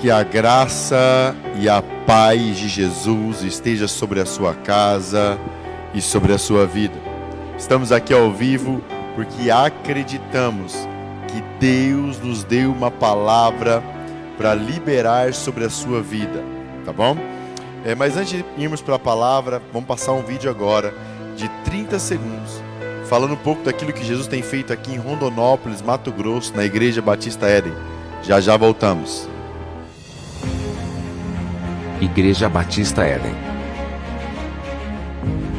Que a graça e a paz de Jesus esteja sobre a sua casa e sobre a sua vida. Estamos aqui ao vivo porque acreditamos que Deus nos deu uma palavra para liberar sobre a sua vida, tá bom? Mas antes de irmos para a palavra, vamos passar um vídeo agora de 30 segundos, falando um pouco daquilo que Jesus tem feito aqui em Rondonópolis, Mato Grosso, na Igreja Batista Éden. Já voltamos. Igreja Batista Éden.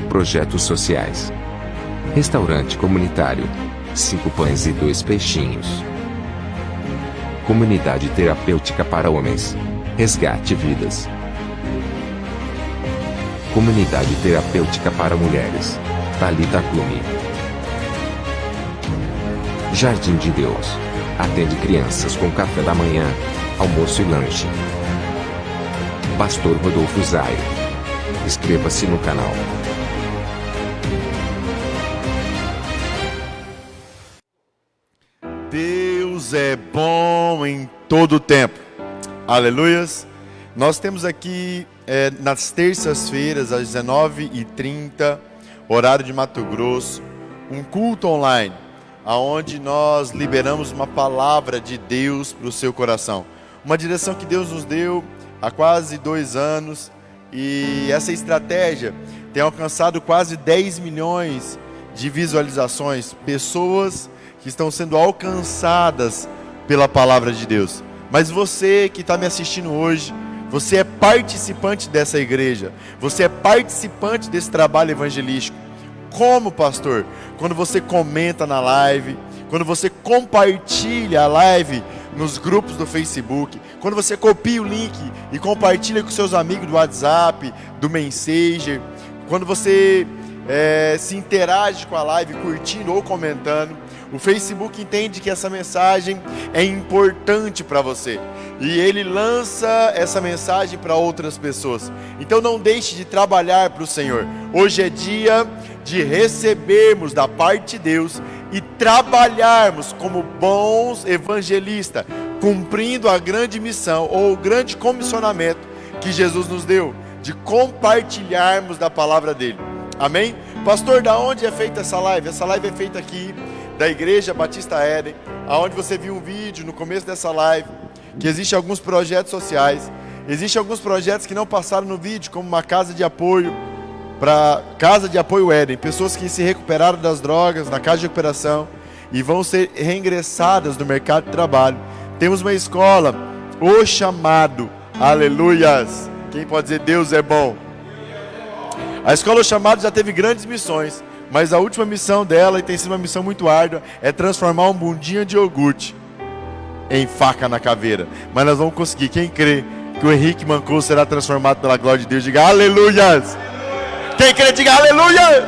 Projetos sociais. Restaurante comunitário. 5 pães e 2 peixinhos. Comunidade terapêutica para homens. Resgate vidas. Comunidade terapêutica para mulheres. Thalita Clume. Jardim de Deus. Atende crianças com café da manhã, almoço e lanche. Pastor Rodolfo Zaio. Inscreva-se no canal. Deus é bom em todo o tempo. Aleluias. Nós temos aqui nas terças-feiras, às 19h30, horário de Mato Grosso, um culto online, onde nós liberamos uma palavra de Deus para o seu coração. Uma direção que Deus nos deu há quase 2 anos, e essa estratégia tem alcançado quase 10 milhões de visualizações, pessoas que estão sendo alcançadas pela palavra de Deus. Mas você que está me assistindo hoje, você é participante dessa igreja, você é participante desse trabalho evangelístico. Como, pastor? Quando você comenta na live, quando você compartilha a live nos grupos do Facebook, quando você copia o link e compartilha com seus amigos do WhatsApp, do Messenger, quando você se interage com a live, curtindo ou comentando, o Facebook entende que essa mensagem é importante para você e ele lança essa mensagem para outras pessoas. Então não deixe de trabalhar para o Senhor. Hoje é dia de recebermos da parte de Deus e trabalharmos como bons evangelistas, cumprindo a grande missão ou o grande comissionamento que Jesus nos deu, de compartilharmos da palavra dele. Amém? Pastor, da onde é feita essa live? Essa live é feita aqui da Igreja Batista Éden, aonde você viu um vídeo no começo dessa live, que existem alguns projetos sociais, existem alguns projetos que não passaram no vídeo, como uma casa de apoio, Casa de Apoio Éden, pessoas que se recuperaram das drogas na casa de recuperação e vão ser reingressadas no mercado de trabalho. Temos uma escola, O Chamado, aleluias, quem pode dizer Deus é bom? A escola O Chamado já teve grandes missões, mas a última missão dela, e tem sido uma missão muito árdua, é transformar um bundinha de iogurte em faca na caveira. Mas nós vamos conseguir. Quem crê que o Henrique Mancoso será transformado pela glória de Deus, diga aleluias. Quem crê, diga aleluias.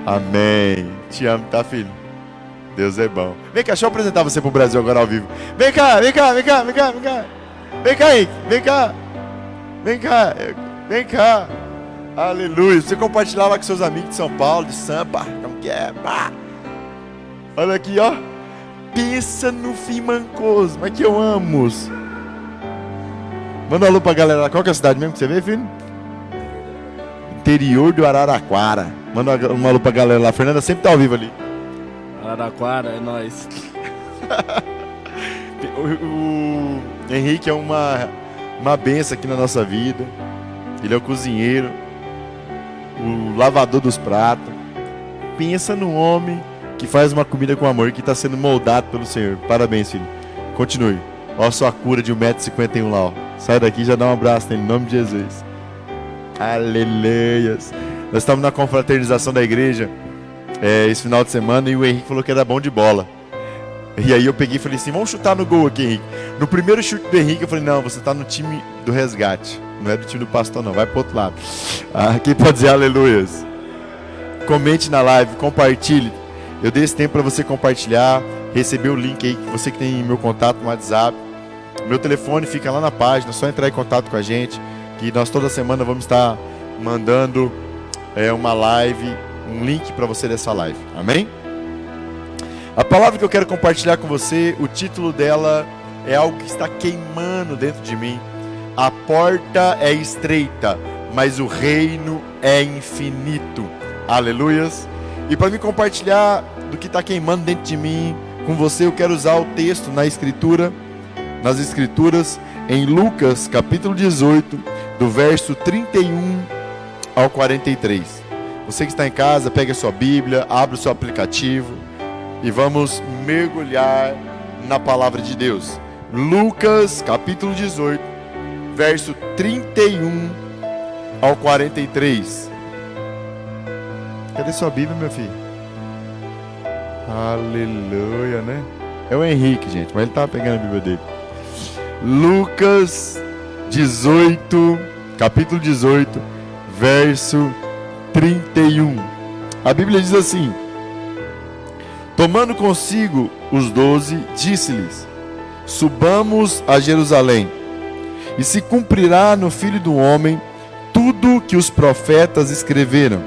Amém. Te amo, tá, filho? Deus é bom. Vem cá, deixa eu apresentar você pro Brasil agora ao vivo. Vem cá, vem cá, vem cá, vem cá, vem cá. Vem cá, Henrique, vem cá. Vem cá, vem cá. Aleluia. Você compartilhar lá com seus amigos de São Paulo, de Sampa, como que é? Bah. Olha aqui, ó. Pensa no fim mancoso, mas que eu amo. Manda um alô pra galera lá. Qual que é a cidade mesmo que você vê, filho? Interior do Araraquara. Manda um alô pra galera lá. A Fernanda sempre tá ao vivo ali. Araraquara, é nóis. O Henrique é uma benção aqui na nossa vida. Ele é o cozinheiro, o lavador dos pratos. Pensa no homem que faz uma comida com amor, que está sendo moldado pelo Senhor. Parabéns, filho. Continue. Olha a sua cura de 1,51 m lá, ó. Sai daqui e já dá um abraço nele, em nome de Jesus. Aleluias. Nós estamos na confraternização da igreja esse final de semana, e o Henrique falou que era bom de bola. E aí eu peguei e falei assim, vamos chutar no gol aqui, Henrique. No primeiro chute do Henrique eu falei, não, você está no time do resgate. Não é do time do pastor não, vai pro outro lado. Quem pode dizer aleluias? Comente na live, compartilhe. Eu dei esse tempo para você compartilhar, receber o link aí, você que tem meu contato no WhatsApp. Meu telefone fica lá na página, é só entrar em contato com a gente, que nós toda semana vamos estar mandando uma live, um link para você dessa live. Amém? A palavra que eu quero compartilhar com você, o título dela é algo que está queimando dentro de mim. A porta é estreita, mas o reino é infinito. Aleluias. E para me compartilhar do que está queimando dentro de mim com você, eu quero usar o texto nas escrituras, em Lucas capítulo 18, do verso 31 ao 43. Você que está em casa, pegue a sua Bíblia, abre o seu aplicativo e vamos mergulhar na palavra de Deus. Lucas capítulo 18, verso 31 ao 43. Cadê sua Bíblia, meu filho? Aleluia, né? É o Henrique, gente, mas ele estava pegando a Bíblia dele. Lucas 18, capítulo 18, verso 31. A Bíblia diz assim: tomando consigo os 12, disse-lhes: subamos a Jerusalém, e se cumprirá no Filho do Homem tudo que os profetas escreveram.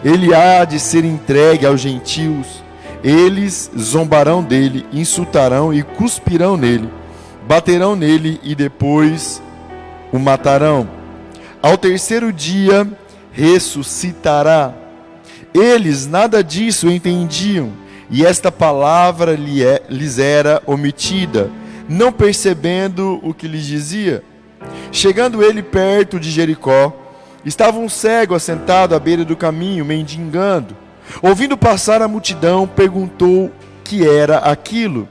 Ele há de ser entregue aos gentios, eles zombarão dele, insultarão e cuspirão nele, baterão nele e depois o matarão. Ao terceiro dia ressuscitará. Eles nada disso entendiam, e esta palavra lhes era omitida, não percebendo o que lhes dizia. Chegando ele perto de Jericó, estava um cego assentado à beira do caminho, mendigando. Ouvindo passar a multidão, perguntou que era aquilo.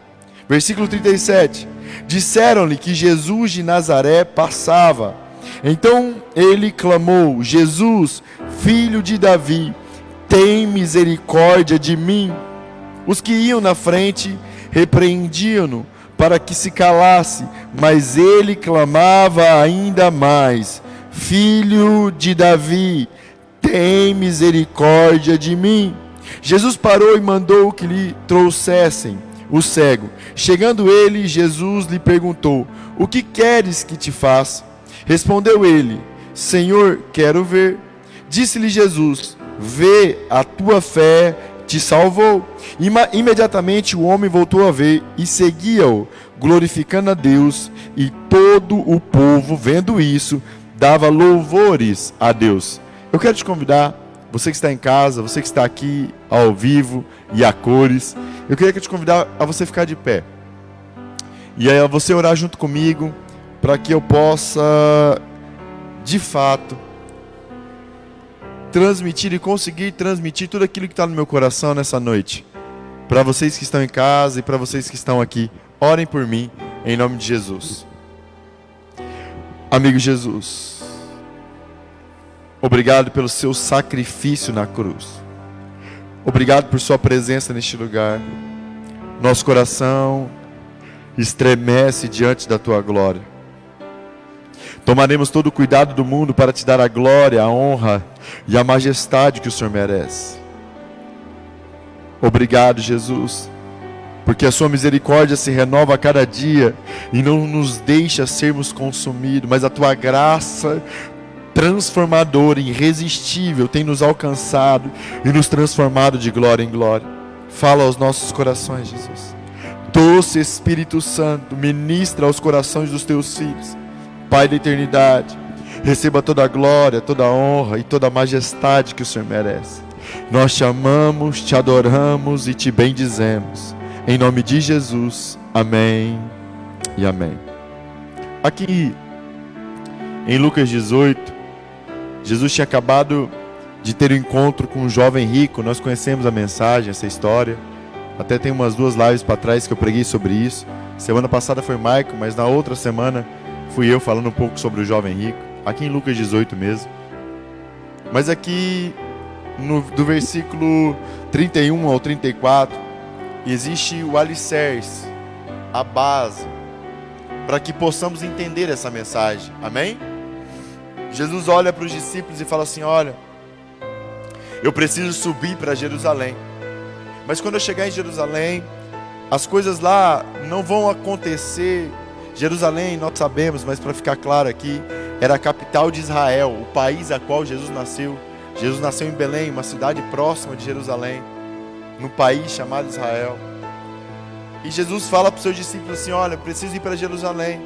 Versículo 37. Disseram-lhe que Jesus de Nazaré passava. Então ele clamou: Jesus, filho de Davi, tem misericórdia de mim. Os que iam na frente repreendiam-no para que se calasse, mas ele clamava ainda mais: Filho de Davi, tem misericórdia de mim. Jesus parou e mandou que lhe trouxessem o cego. Chegando ele, Jesus lhe perguntou: o que queres que te faça? Respondeu ele: Senhor, quero ver. Disse-lhe Jesus: vê, a tua fé te salvou. Imediatamente o homem voltou a ver e seguia-o, glorificando a Deus, e todo o povo, vendo isso, dava louvores a Deus. Eu quero te convidar, você que está em casa, você que está aqui ao vivo e a cores, eu queria te convidar a você ficar de pé. E aí a você orar junto comigo, para que eu possa, de fato, transmitir e conseguir transmitir tudo aquilo que está no meu coração nessa noite. Para vocês que estão em casa e para vocês que estão aqui, orem por mim, em nome de Jesus. Amigo Jesus, obrigado pelo seu sacrifício na cruz. Obrigado por sua presença neste lugar. Nosso coração estremece diante da tua glória. Tomaremos todo o cuidado do mundo para te dar a glória, a honra e a majestade que o Senhor merece. Obrigado, Jesus, porque a sua misericórdia se renova a cada dia e não nos deixa sermos consumidos, mas a tua graça transformadora, irresistível, tem nos alcançado e nos transformado de glória em glória. Fala aos nossos corações, Jesus. Doce Espírito Santo, ministra aos corações dos teus filhos. Pai da eternidade, receba toda a glória, toda a honra e toda a majestade que o Senhor merece. Nós te amamos, te adoramos e te bendizemos. Em nome de Jesus, amém e amém. Aqui em Lucas 18, Jesus tinha acabado de ter um encontro com um jovem rico. Nós conhecemos a mensagem, essa história. Até tem umas 2 lives para trás que eu preguei sobre isso. Semana passada foi Maico, mas na outra semana fui eu falando um pouco sobre o jovem rico. Aqui em Lucas 18 mesmo. Mas aqui do versículo 31 ao 34, existe o alicerce, a base, para que possamos entender essa mensagem. Amém? Jesus olha para os discípulos e fala assim: olha, eu preciso subir para Jerusalém. Mas quando eu chegar em Jerusalém, as coisas lá não vão acontecer. Jerusalém, nós sabemos, mas para ficar claro aqui, era a capital de Israel, o país a qual Jesus nasceu. Jesus nasceu em Belém, uma cidade próxima de Jerusalém, no país chamado Israel. E Jesus fala para os seus discípulos assim: olha, eu preciso ir para Jerusalém.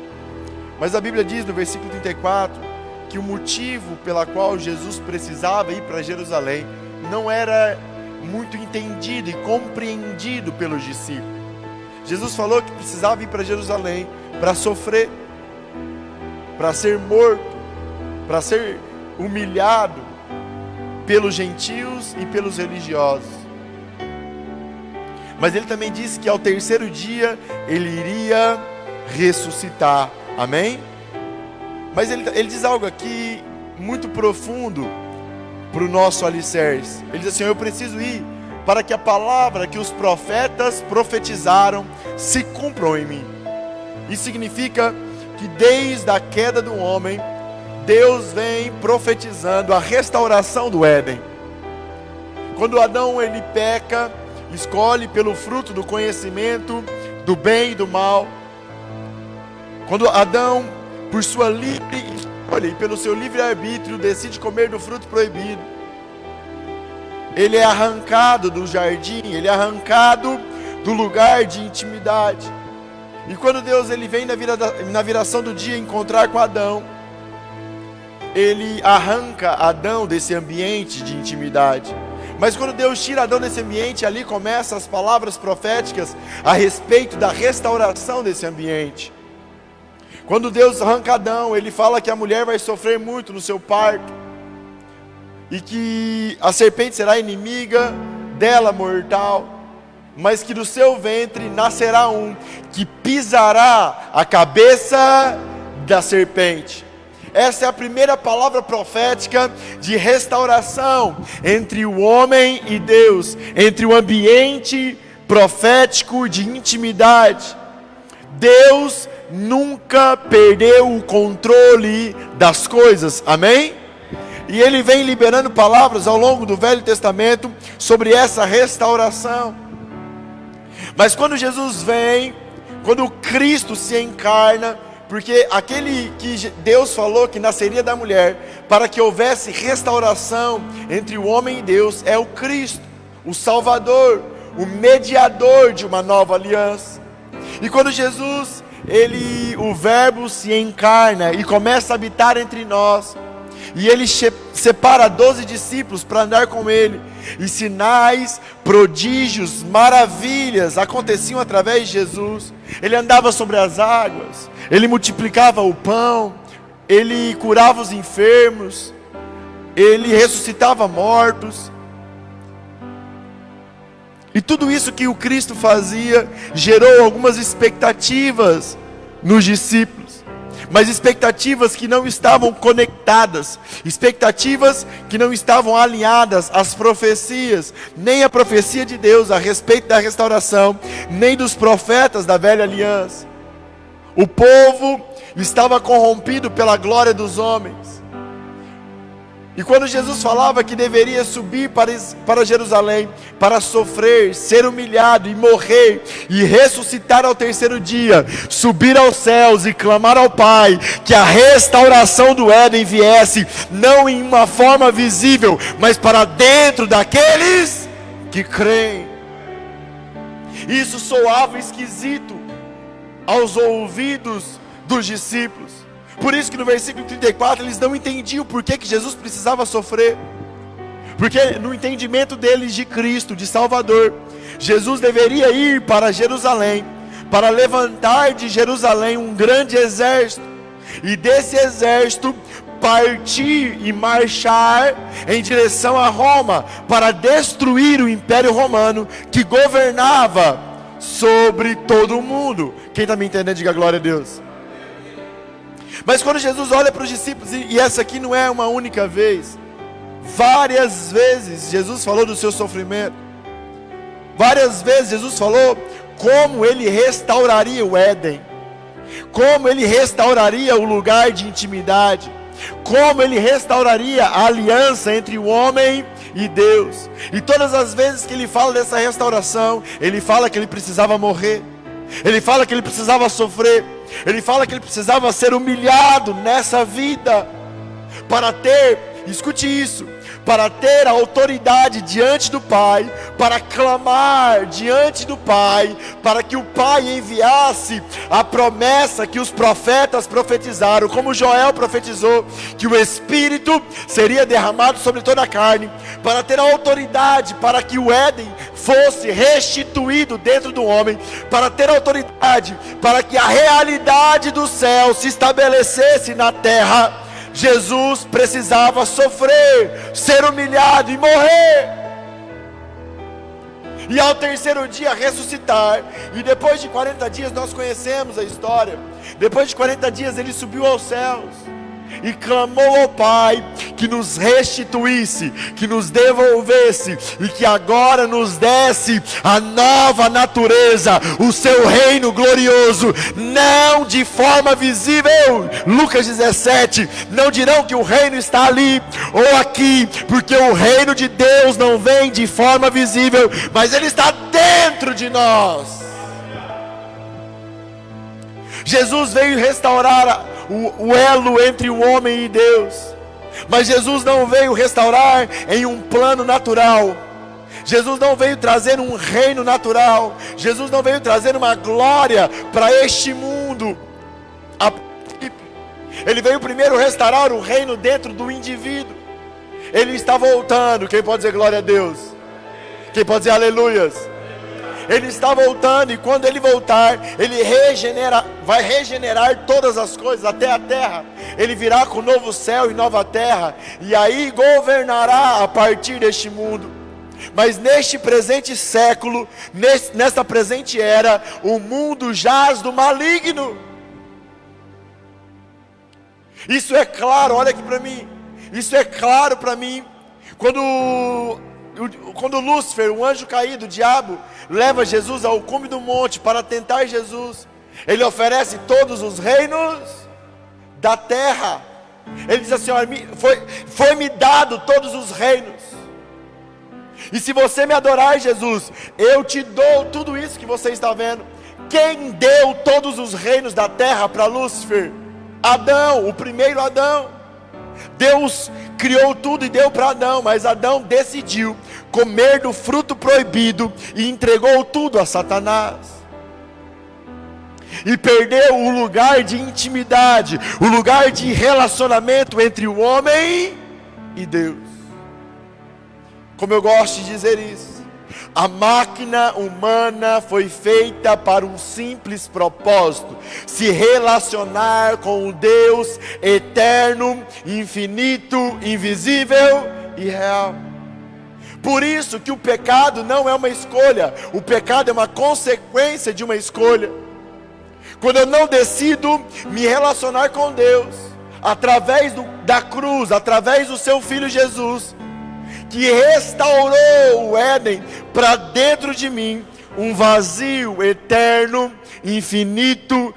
Mas a Bíblia diz no versículo 34 que o motivo pela qual Jesus precisava ir para Jerusalém não era muito entendido e compreendido pelos discípulos. Jesus falou que precisava ir para Jerusalém para sofrer, para ser morto, para ser humilhado pelos gentios e pelos religiosos. Mas ele também disse que ao terceiro dia ele iria ressuscitar. Amém? Mas ele diz algo aqui muito profundo para o nosso alicerce. Ele diz assim: eu preciso ir para que a palavra que os profetas profetizaram se cumpram em mim. Isso significa que desde a queda do homem, Deus vem profetizando a restauração do Éden. Quando Adão ele peca, escolhe pelo fruto do conhecimento do bem e do mal. Quando Adão, por sua livre escolha e pelo seu livre-arbítrio, decide comer do fruto proibido, ele é arrancado do jardim, ele é arrancado do lugar de intimidade. E quando Deus ele vem na viração do dia encontrar com Adão, ele arranca Adão desse ambiente de intimidade. Mas quando Deus tira Adão desse ambiente, ali começam as palavras proféticas a respeito da restauração desse ambiente. Quando Deus arranca Adão, ele fala que a mulher vai sofrer muito no seu parto, e que a serpente será inimiga dela mortal, mas que do seu ventre nascerá um que pisará a cabeça da serpente. Essa é a primeira palavra profética de restauração entre o homem e Deus, entre o ambiente profético de intimidade. Deus nunca perdeu o controle das coisas, amém? E ele vem liberando palavras ao longo do Velho Testamento sobre essa restauração. Mas quando Jesus vem, quando Cristo se encarna, porque aquele que Deus falou que nasceria da mulher, para que houvesse restauração entre o homem e Deus, é o Cristo, o Salvador, o mediador de uma nova aliança. E quando Jesus, o Verbo se encarna e começa a habitar entre nós, e ele separa 12 discípulos para andar com ele, e sinais, prodígios, maravilhas aconteciam através de Jesus. Ele andava sobre as águas, ele multiplicava o pão, ele curava os enfermos, ele ressuscitava mortos. E tudo isso que o Cristo fazia gerou algumas expectativas nos discípulos, mas expectativas que não estavam conectadas, expectativas que não estavam alinhadas às profecias, nem a profecia de Deus a respeito da restauração, nem dos profetas da velha aliança. O povo estava corrompido pela glória dos homens. E quando Jesus falava que deveria subir para Jerusalém, para sofrer, ser humilhado e morrer, e ressuscitar ao terceiro dia, subir aos céus e clamar ao Pai, que a restauração do Éden viesse, não em uma forma visível, mas para dentro daqueles que creem. Isso soava esquisito aos ouvidos dos discípulos. Por isso que no versículo 34 eles não entendiam por que Jesus precisava sofrer. Porque no entendimento deles de Cristo, de Salvador, Jesus deveria ir para Jerusalém, para levantar de Jerusalém um grande exército, e desse exército partir e marchar em direção a Roma, para destruir o Império Romano que governava sobre todo o mundo. Quem está me entendendo, diga glória a Deus. Mas quando Jesus olha para os discípulos, e essa aqui não é uma única vez, várias vezes Jesus falou do seu sofrimento, várias vezes Jesus falou como ele restauraria o Éden, como ele restauraria o lugar de intimidade, como ele restauraria a aliança entre o homem e Deus. E todas as vezes que ele fala dessa restauração, ele fala que ele precisava morrer, ele fala que ele precisava sofrer, ele fala que ele precisava ser humilhado nessa vida, para ter, escute isso, para ter autoridade diante do Pai, para clamar diante do Pai, para que o Pai enviasse a promessa que os profetas profetizaram, como Joel profetizou, que o Espírito seria derramado sobre toda a carne, para ter autoridade, para que o Éden fosse restituído dentro do homem, para ter autoridade, para que a realidade do céu se estabelecesse na terra. Jesus precisava sofrer, ser humilhado e morrer, e ao terceiro dia ressuscitar. E depois de 40 dias, nós conhecemos a história, depois de 40 dias ele subiu aos céus e clamou ao Pai que nos restituísse, que nos devolvesse, e que agora nos desse a nova natureza, o seu reino glorioso, não de forma visível. Lucas 17, não dirão que o reino está ali ou aqui, porque o reino de Deus não vem de forma visível, mas ele está dentro de nós. Jesus veio restaurar o elo entre o homem e Deus, mas Jesus não veio restaurar em um plano natural. Jesus não veio trazer um reino natural. Jesus não veio trazer uma glória para este mundo. Ele veio primeiro restaurar o reino dentro do indivíduo. Ele está voltando. Quem pode dizer glória a Deus? Quem pode dizer aleluias? Ele está voltando, e quando ele voltar, ele vai regenerar todas as coisas, até a terra. Ele virá com novo céu e nova terra, e aí governará a partir deste mundo. Mas neste presente século, nesta presente era, o mundo jaz do maligno. Isso é claro, olha aqui para mim. Isso é claro para mim. Quando Lúcifer, um anjo caído, o diabo, leva Jesus ao cume do monte para tentar Jesus, ele oferece todos os reinos da terra. Ele diz assim: foi-me dado todos os reinos, e se você me adorar, Jesus, eu te dou tudo isso que você está vendo. Quem deu todos os reinos da terra para Lúcifer? Adão, o primeiro Adão. Deus criou tudo e deu para Adão, mas Adão decidiu comer do fruto proibido e entregou tudo a Satanás, e perdeu o lugar de intimidade, o lugar de relacionamento entre o homem e Deus. Como eu gosto de dizer isso, a máquina humana foi feita para um simples propósito: se relacionar com o Deus eterno, infinito, invisível e real. Por isso que o pecado não é uma escolha, o pecado é uma consequência de uma escolha. Quando eu não decido me relacionar com Deus, através da cruz, através do seu Filho Jesus, que restaurou o Éden para dentro de mim, um vazio eterno, infinito,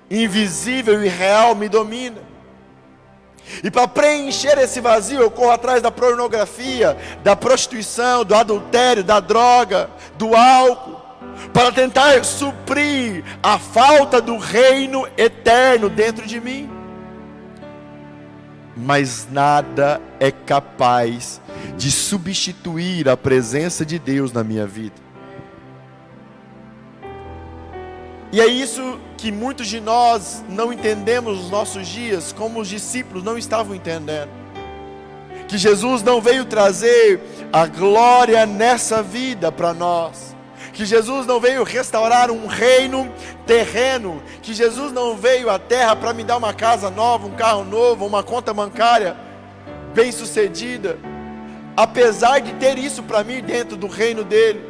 invisível e real me domina. E para preencher esse vazio, eu corro atrás da pornografia, da prostituição, do adultério, da droga, do álcool, para tentar suprir a falta do reino eterno dentro de mim. Mas nada é capaz de substituir a presença de Deus na minha vida. E é isso que muitos de nós não entendemos nos nossos dias, como os discípulos não estavam entendendo. Que Jesus não veio trazer a glória nessa vida para nós. Que Jesus não veio restaurar um reino terreno. Que Jesus não veio à terra para me dar uma casa nova, um carro novo, uma conta bancária bem sucedida. Apesar de ter isso para mim dentro do reino dele.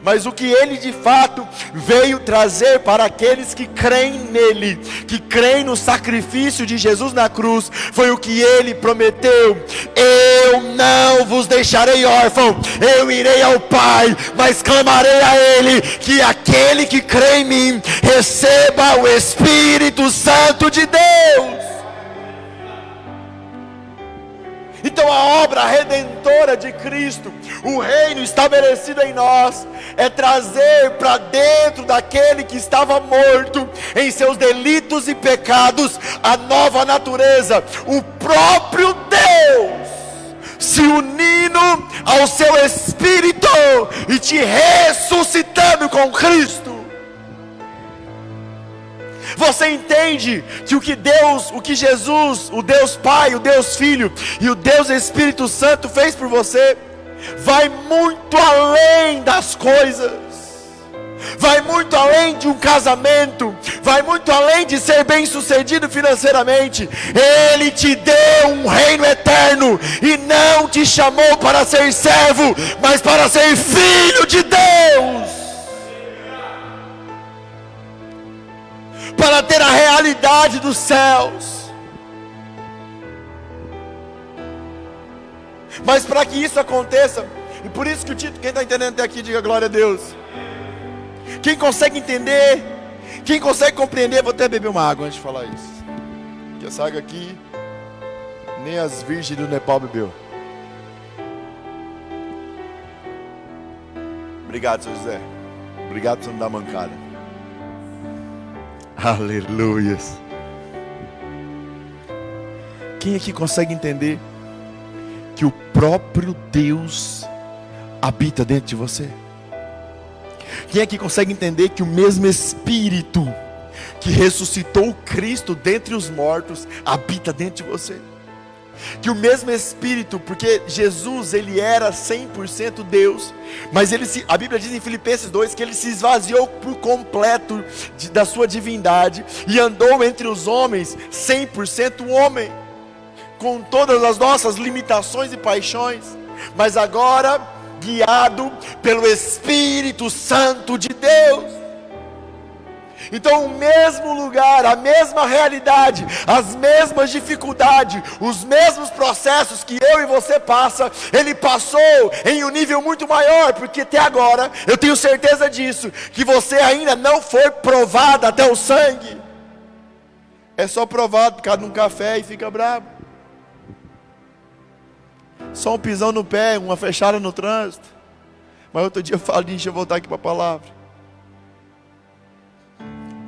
Mas o que ele de fato veio trazer para aqueles que creem nele, que creem no sacrifício de Jesus na cruz, foi o que ele prometeu: eu não vos deixarei órfão, eu irei ao Pai, mas clamarei a ele, que aquele que crê em mim receba o Espírito Santo de Deus. Então a obra redentora de Cristo, o reino estabelecido em nós, é trazer para dentro daquele que estava morto em seus delitos e pecados a nova natureza. O próprio Deus se se unindo ao seu espírito e te ressuscitando com Cristo. Você entende que o que Jesus, o Deus Pai, o Deus Filho e o Deus Espírito Santo fez por você, vai muito além das coisas, vai muito além de um casamento, vai muito além de ser bem sucedido financeiramente. Ele te deu um reino eterno e não te chamou para ser servo, mas para ser filho de Deus, para ter a realidade dos céus. Mas para que isso aconteça, e por isso que o título, quem está entendendo até aqui, diga glória a Deus. Quem consegue entender, quem consegue compreender, vou até beber uma água antes de falar isso, que essa água aqui, nem as virgens do Nepal bebeu. Obrigado, seu José. Obrigado por você me dar mancada. Aleluias. Quem aqui consegue entender que o próprio Deus habita dentro de você? Quem aqui consegue entender que o mesmo Espírito que ressuscitou Cristo dentre os mortos habita dentro de você? Que o mesmo Espírito, porque Jesus, ele era 100% Deus, mas a Bíblia diz em Filipenses 2 que ele se esvaziou por completo da sua divindade e andou entre os homens 100% homem, com todas as nossas limitações e paixões, mas agora guiado pelo Espírito Santo de Deus. Então o mesmo lugar, a mesma realidade, as mesmas dificuldades, os mesmos processos que eu e você passa, ele passou em um nível muito maior, porque até agora, eu tenho certeza disso, que você ainda não foi provado até o sangue. É só provado por causa de um café e fica bravo. Só um pisão no pé, uma fechada no trânsito. Mas outro dia eu falo, deixa eu voltar aqui para a palavra.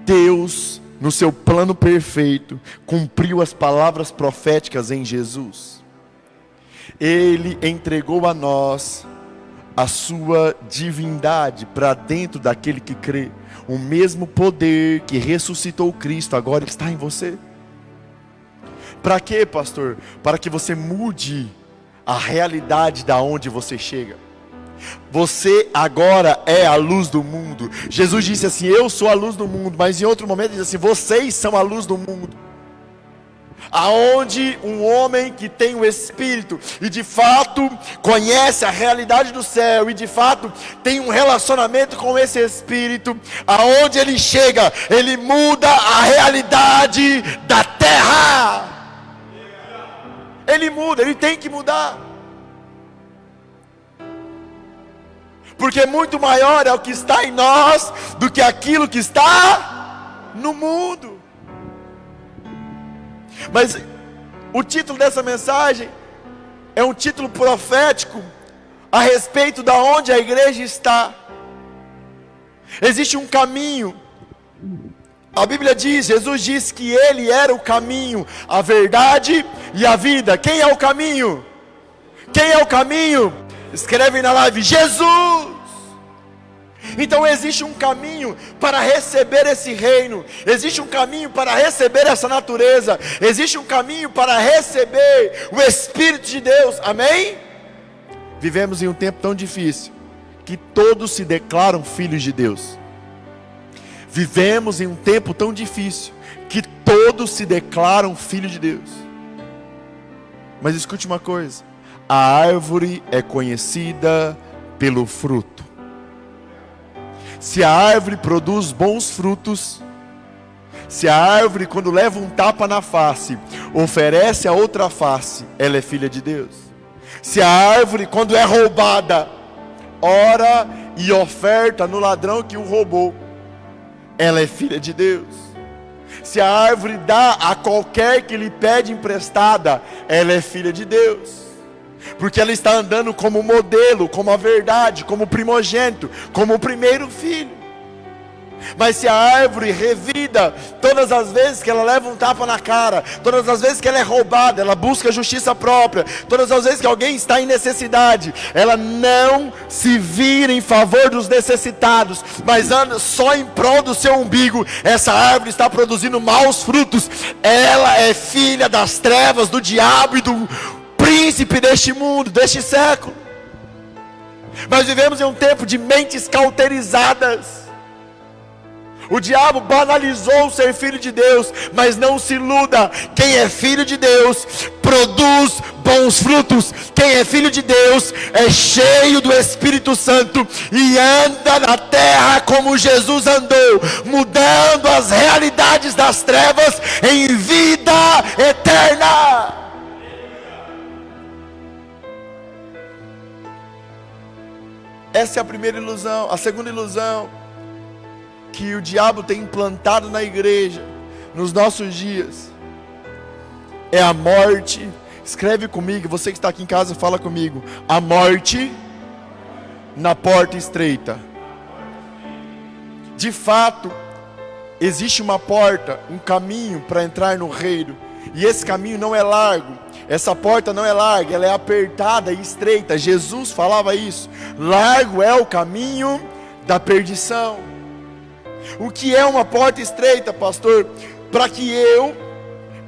Deus, no seu plano perfeito, cumpriu as palavras proféticas em Jesus. Ele entregou a nós a sua divindade para dentro daquele que crê. O mesmo poder que ressuscitou Cristo agora está em você. Para quê, pastor? Para que você mude a realidade da onde você chega. Você agora é a luz do mundo. Jesus disse assim: eu sou a luz do mundo. Mas em outro momento ele disse assim: vocês são a luz do mundo. Aonde um homem que tem o Espírito e de fato conhece a realidade do céu e de fato tem um relacionamento com esse Espírito, aonde ele chega, ele muda a realidade da terra. Ele muda, ele tem que mudar. Porque muito maior é o que está em nós do que aquilo que está no mundo. Mas o título dessa mensagem é um título profético a respeito da onde a igreja está. Existe um caminho. A Bíblia diz, Jesus disse que ele era o caminho, a verdade e a vida. Quem é o caminho? Quem é o caminho? Escreve na live: Jesus. Então existe um caminho para receber esse reino, existe um caminho para receber essa natureza, existe um caminho para receber o Espírito de Deus, amém? Vivemos em um tempo tão difícil, que todos se declaram filhos de Deus. Vivemos em um tempo tão difícil, que todos se declaram filhos de Deus. Mas escute uma coisa: a árvore é conhecida pelo fruto. Se a árvore produz bons frutos, se a árvore, quando leva um tapa na face, oferece a outra face, ela é filha de Deus. Se a árvore, quando é roubada, ora e oferta no ladrão que o roubou, ela é filha de Deus. Se a árvore dá a qualquer que lhe pede emprestada, ela é filha de Deus. Porque ela está andando como modelo, como a verdade, como primogênito, como o primeiro filho. Mas se a árvore revida, todas as vezes que ela leva um tapa na cara, todas as vezes que ela é roubada, ela busca justiça própria, todas as vezes que alguém está em necessidade, ela não se vira em favor dos necessitados, mas anda só em prol do seu umbigo, essa árvore está produzindo maus frutos. Ela é filha das trevas, do diabo e do príncipe deste mundo, deste século. Nós vivemos em um tempo de mentes cauterizadas. O diabo banalizou ser filho de Deus, mas não se iluda. Quem é filho de Deus produz bons frutos. Quem é filho de Deus é cheio do Espírito Santo e anda na terra como Jesus andou, mudando as realidades das trevas em vida eterna. Essa é a primeira ilusão. A segunda ilusão que o diabo tem implantado na igreja nos nossos dias é a morte. Escreve comigo, você que está aqui em casa, fala comigo: a morte na porta estreita. De fato, existe uma porta, um caminho para entrar no reino, e esse caminho não é largo. Essa porta não é larga, ela é apertada e estreita. Jesus falava isso. Largo é o caminho da perdição. O que é uma porta estreita, pastor? Para que eu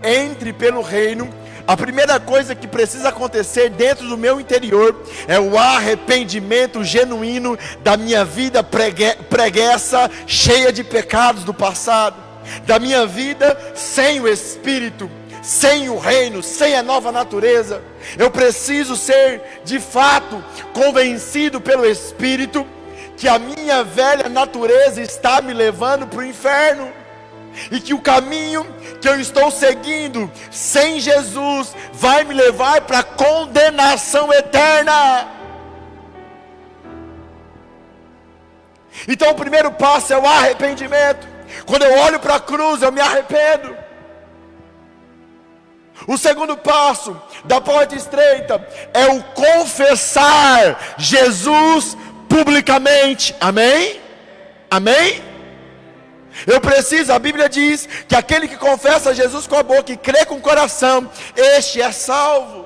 entre pelo reino, a primeira coisa que precisa acontecer dentro do meu interior é o arrependimento genuíno da minha vida preguiça, cheia de pecados do passado, da minha vida sem o Espírito, sem o reino, sem a nova natureza. Eu preciso ser de fato convencido pelo Espírito que a minha velha natureza está me levando para o inferno, e que o caminho que eu estou seguindo sem Jesus vai me levar para a condenação eterna. Então o primeiro passo é o arrependimento. Quando eu olho para a cruz, eu me arrependo. O segundo passo da porta estreita é o confessar Jesus publicamente. Amém? Amém? Eu preciso, a Bíblia diz que aquele que confessa Jesus com a boca e crê com o coração, este é salvo.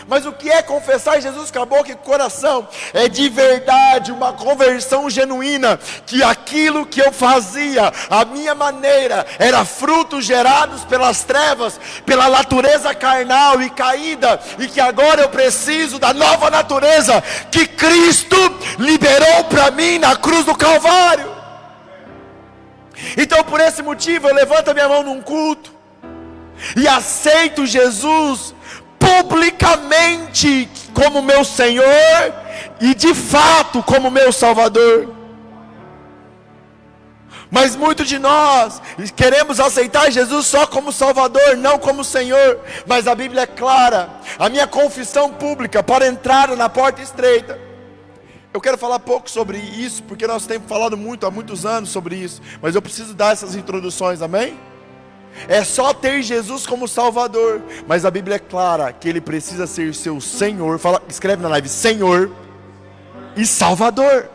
Mas o que é confessar Jesus com a boca e com o coração? É de verdade uma conversão genuína, que aquilo que eu fazia, a minha maneira, era frutos gerados pelas trevas, pela natureza carnal e caída, e que agora eu preciso da nova natureza que Cristo liberou para mim na cruz do Calvário. Então por esse motivo eu levanto a minha mão num culto e aceito Jesus publicamente como meu Senhor e de fato como meu Salvador. Mas muitos de nós queremos aceitar Jesus só como Salvador, não como Senhor. Mas a Bíblia é clara. A minha confissão pública para entrar na porta estreita. Eu quero falar pouco sobre isso, porque nós temos falado muito há muitos anos sobre isso, mas eu preciso dar essas introduções, amém? É só ter Jesus como Salvador, mas a Bíblia é clara que Ele precisa ser seu Senhor. Fala, escreve na live: Senhor e Salvador.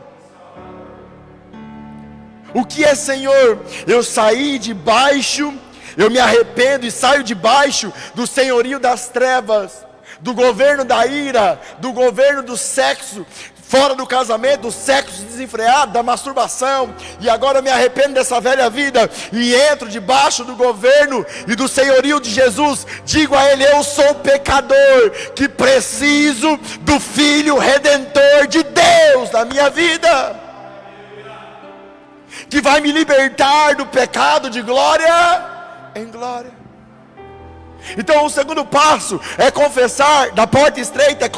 O que é Senhor? Eu saí debaixo, eu me arrependo e saio debaixo do senhorio das trevas, do governo da ira, do governo do sexo fora do casamento, do sexo desenfreado, da masturbação, e agora eu me arrependo dessa velha vida e entro debaixo do governo e do senhorio de Jesus. Digo a Ele: eu sou pecador que preciso do Filho Redentor de Deus na minha vida, que vai me libertar do pecado de glória em glória. Então o segundo passo é confessar, da porta estreita, é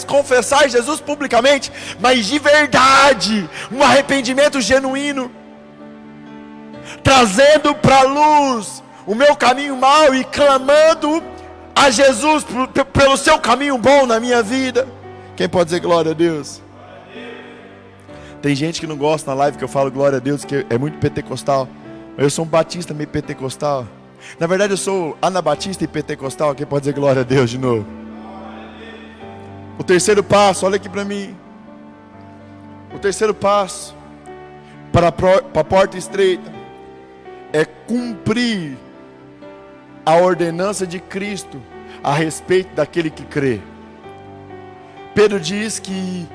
confessar Jesus publicamente, mas de verdade, um arrependimento genuíno, trazendo para a luz o meu caminho mau e clamando a Jesus pelo seu caminho bom na minha vida. Quem pode dizer glória a Deus? Tem gente que não gosta na live que eu falo glória a Deus, que é muito pentecostal. Eu sou um batista meio pentecostal. Na verdade eu sou anabatista e pentecostal. Quem pode dizer glória a Deus de novo? O terceiro passo, olha aqui para mim. O terceiro passo para a porta estreita é cumprir a ordenança de Cristo a respeito daquele que crê. Pedro diz que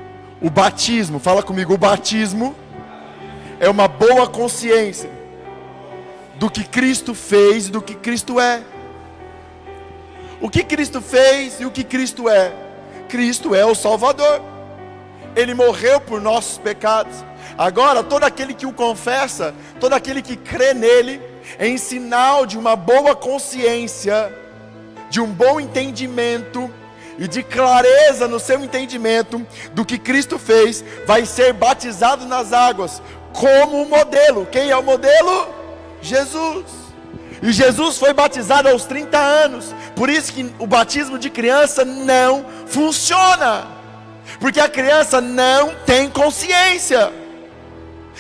o batismo, fala comigo, o batismo é uma boa consciência do que Cristo fez e do que Cristo é. O que Cristo fez e o que Cristo é? Cristo é o Salvador. Ele morreu por nossos pecados. Agora, todo aquele que o confessa, todo aquele que crê nele, em sinal de uma boa consciência, de um bom entendimento e de clareza no seu entendimento do que Cristo fez, vai ser batizado nas águas como um modelo. Quem é o modelo? Jesus. E Jesus foi batizado aos 30 anos. Por isso que o batismo de criança não funciona, porque a criança não tem consciência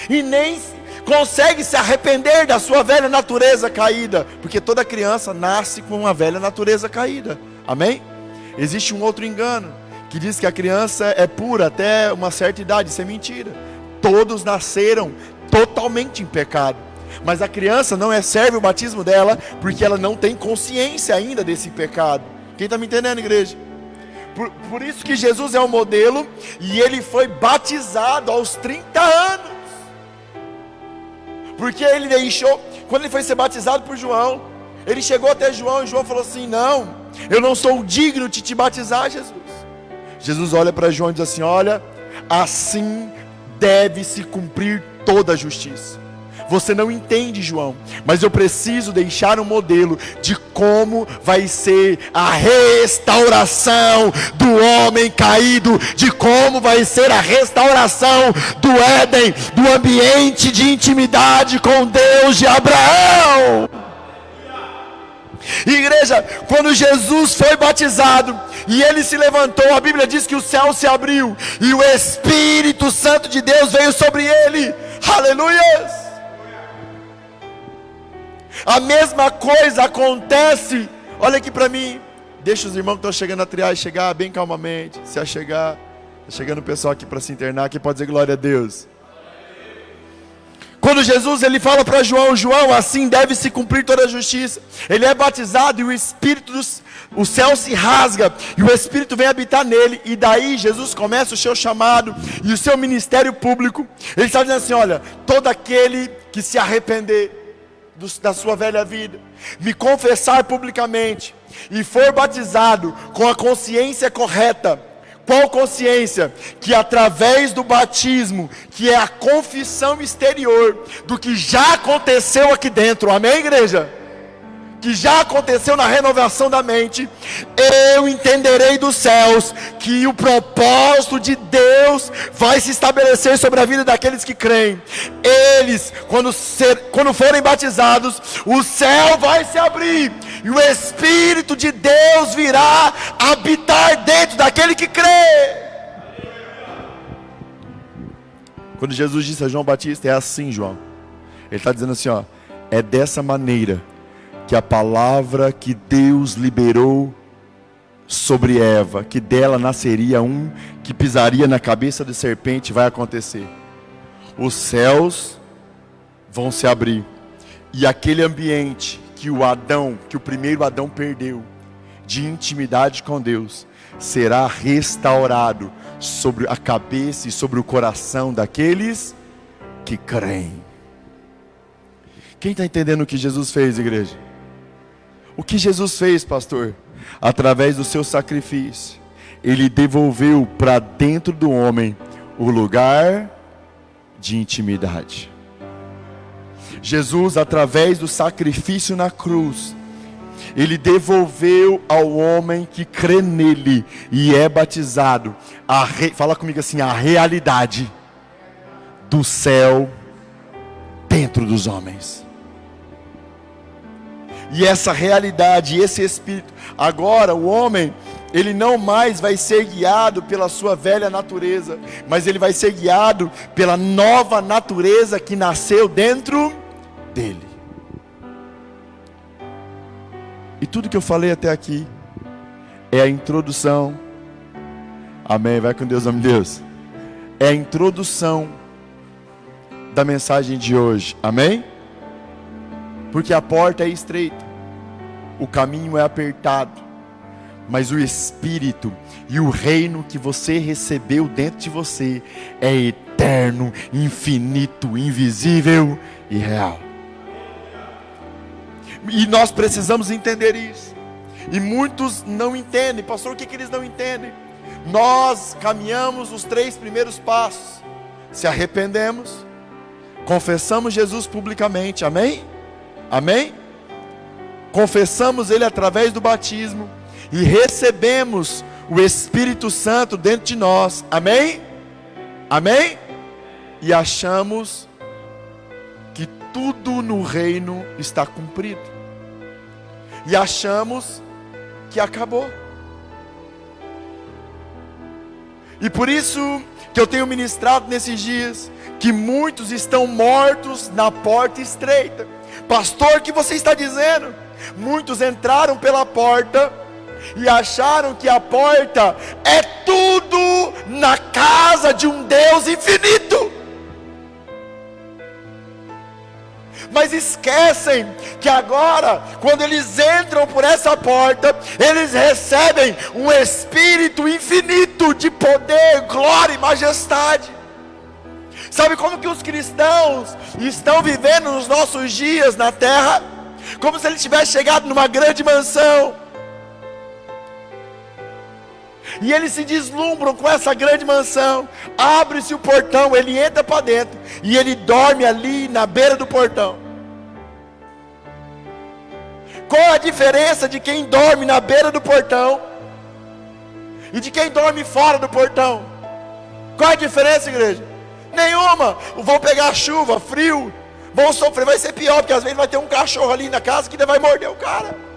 e nem consegue se arrepender da sua velha natureza caída, porque toda criança nasce com uma velha natureza caída. Amém? Existe um outro engano que diz que a criança é pura até uma certa idade. Isso é mentira. Todos nasceram totalmente em pecado, mas a criança não serve o batismo dela porque ela não tem consciência ainda desse pecado. Quem está me entendendo, igreja? Por isso que Jesus é o modelo, e ele foi batizado aos 30 anos. Porque ele deixou, quando ele foi ser batizado por João, ele chegou até João e João falou assim: não, eu não sou digno de te batizar, Jesus. Jesus olha para João e diz assim: olha, assim deve se cumprir toda a justiça. Você não entende, João, mas eu preciso deixar um modelo de como vai ser a restauração do homem caído, de como vai ser a restauração do Éden, do ambiente de intimidade com Deus de Abraão. Igreja, quando Jesus foi batizado e ele se levantou, a Bíblia diz que o céu se abriu e o Espírito Santo de Deus veio sobre ele. Aleluia! A mesma coisa acontece, olha aqui para mim, deixa os irmãos que estão chegando a triagem chegar bem calmamente, se achegar, está chegando o pessoal aqui para se internar, aqui pode dizer glória a Deus. Quando Jesus ele fala para João: João, assim deve se cumprir toda a justiça. Ele é batizado e o Espírito o céu se rasga e o Espírito vem habitar nele, e daí Jesus começa o seu chamado e o seu ministério público. Ele está dizendo assim: olha, todo aquele que se arrepender da sua velha vida, me confessar publicamente e for batizado com a consciência correta. Qual consciência? Que através do batismo, que é a confissão exterior do que já aconteceu aqui dentro, amém, igreja? Que já aconteceu na renovação da mente, eu entenderei dos céus que o propósito de Deus vai se estabelecer sobre a vida daqueles que creem. Eles, quando forem batizados, o céu vai se abrir e o Espírito de Deus virá habitar dentro daquele que crê. Quando Jesus disse a João Batista, é assim, João. Ele está dizendo assim, ó, é dessa maneira que a palavra que Deus liberou sobre Eva, que dela nasceria um que pisaria na cabeça de serpente, vai acontecer. Os céus vão se abrir, e aquele ambiente que o primeiro Adão perdeu, de intimidade com Deus, será restaurado sobre a cabeça e sobre o coração daqueles que creem. Quem está entendendo o que Jesus fez, igreja? O que Jesus fez, pastor? Através do seu sacrifício, Ele devolveu para dentro do homem o lugar de intimidade. Jesus, através do sacrifício na cruz, Ele devolveu ao homem que crê nele e é batizado, fala comigo assim, a realidade do céu dentro dos homens. E essa realidade, esse Espírito, agora o homem, ele não mais vai ser guiado pela sua velha natureza, mas ele vai ser guiado pela nova natureza que nasceu dentro dele. E tudo que eu falei até aqui é a introdução. Amém, vai com Deus, ame Deus. É a introdução da mensagem de hoje, amém? Porque a porta é estreita, o caminho é apertado, mas o Espírito e o reino que você recebeu dentro de você é eterno, infinito, invisível e real. E nós precisamos entender isso. E muitos não entendem. Pastor, o que eles não entendem? Nós caminhamos os 3 primeiros passos. Se arrependemos, confessamos Jesus publicamente, amém? Amém? Confessamos Ele através do batismo e recebemos o Espírito Santo dentro de nós, amém? Amém? E achamos que tudo no reino está cumprido, e achamos que acabou. E por isso que eu tenho ministrado nesses dias que muitos estão mortos na porta estreita. Pastor, o que você está dizendo? Muitos entraram pela porta e acharam que a porta é tudo na casa de um Deus infinito, mas esquecem que agora, quando eles entram por essa porta, eles recebem um Espírito infinito de poder, glória e majestade. Sabe como que os cristãos estão vivendo nos nossos dias na terra? Como se eles tivessem chegado numa grande mansão, e eles se deslumbram com essa grande mansão. Abre-se o portão, ele entra para dentro e ele dorme ali na beira do portão. Qual a diferença de quem dorme na beira do portão e de quem dorme fora do portão? Qual a diferença, igreja? Nenhuma. Vão pegar chuva, frio, vão sofrer, vai ser pior, porque às vezes vai ter um cachorro ali na casa que vai morder o cara.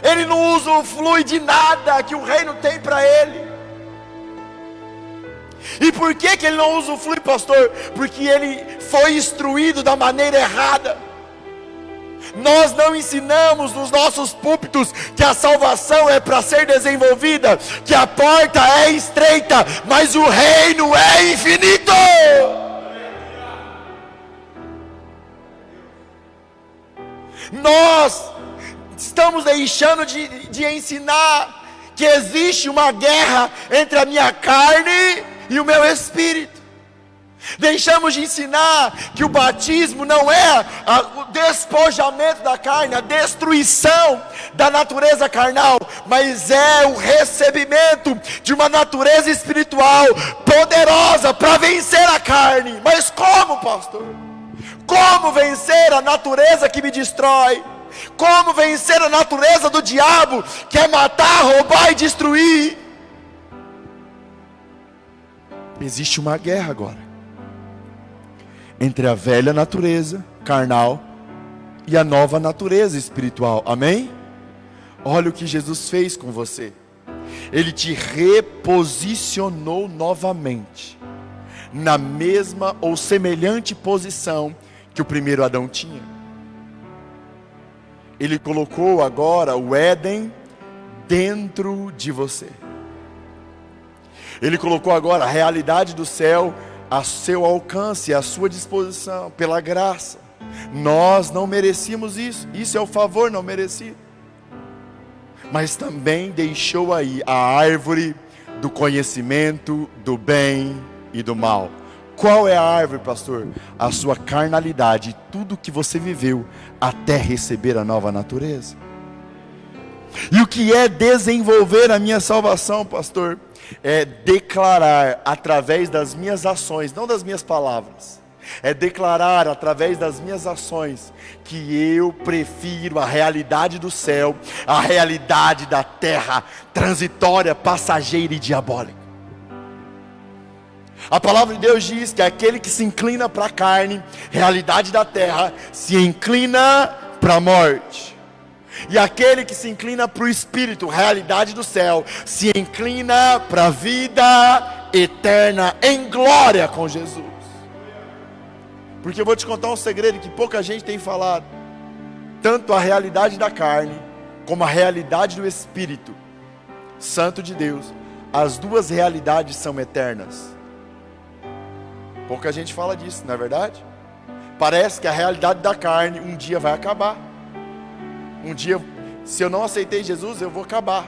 Ele não usufrui de nada que o reino tem para ele. E por que ele não usufrui, pastor? Porque ele foi instruído da maneira errada. Nós não ensinamos nos nossos púlpitos que a salvação é para ser desenvolvida, que a porta é estreita, mas o reino é infinito. Nós estamos deixando de ensinar que existe uma guerra entre a minha carne e o meu espírito. Deixamos de ensinar que o batismo não é o despojamento da carne, a destruição da natureza carnal, mas é o recebimento de uma natureza espiritual poderosa para vencer a carne. Mas como, pastor? Como vencer a natureza que me destrói? Como vencer a natureza do diabo, que é matar, roubar e destruir? Existe uma guerra agora entre a velha natureza carnal e a nova natureza espiritual, amém? Olha o que Jesus fez com você. Ele te reposicionou novamente na mesma ou semelhante posição que o primeiro Adão tinha. Ele colocou agora o Éden dentro de você. Ele colocou agora a realidade do céu a seu alcance, à sua disposição, pela graça. Nós não merecíamos isso. Isso é o favor não merecido. Mas também deixou aí a árvore do conhecimento do bem e do mal. Qual é a árvore, pastor? A sua carnalidade, tudo que você viveu até receber a nova natureza. E o que é desenvolver a minha salvação, pastor? É declarar através das minhas ações, não das minhas palavras. É declarar através das minhas ações que eu prefiro a realidade do céu, a realidade da terra transitória, passageira e diabólica. A palavra de Deus diz que aquele que se inclina para a carne, realidade da terra, se inclina para a morte. E aquele que se inclina para o Espírito, realidade do céu, se inclina para a vida eterna em glória com Jesus. Porque eu vou te contar um segredo que pouca gente tem falado. Tanto a realidade da carne, como a realidade do Espírito Santo de Deus, as duas realidades são eternas. Pouca gente fala disso, não é verdade? Parece que a realidade da carne um dia vai acabar. Um dia, se eu não aceitei Jesus, eu vou acabar.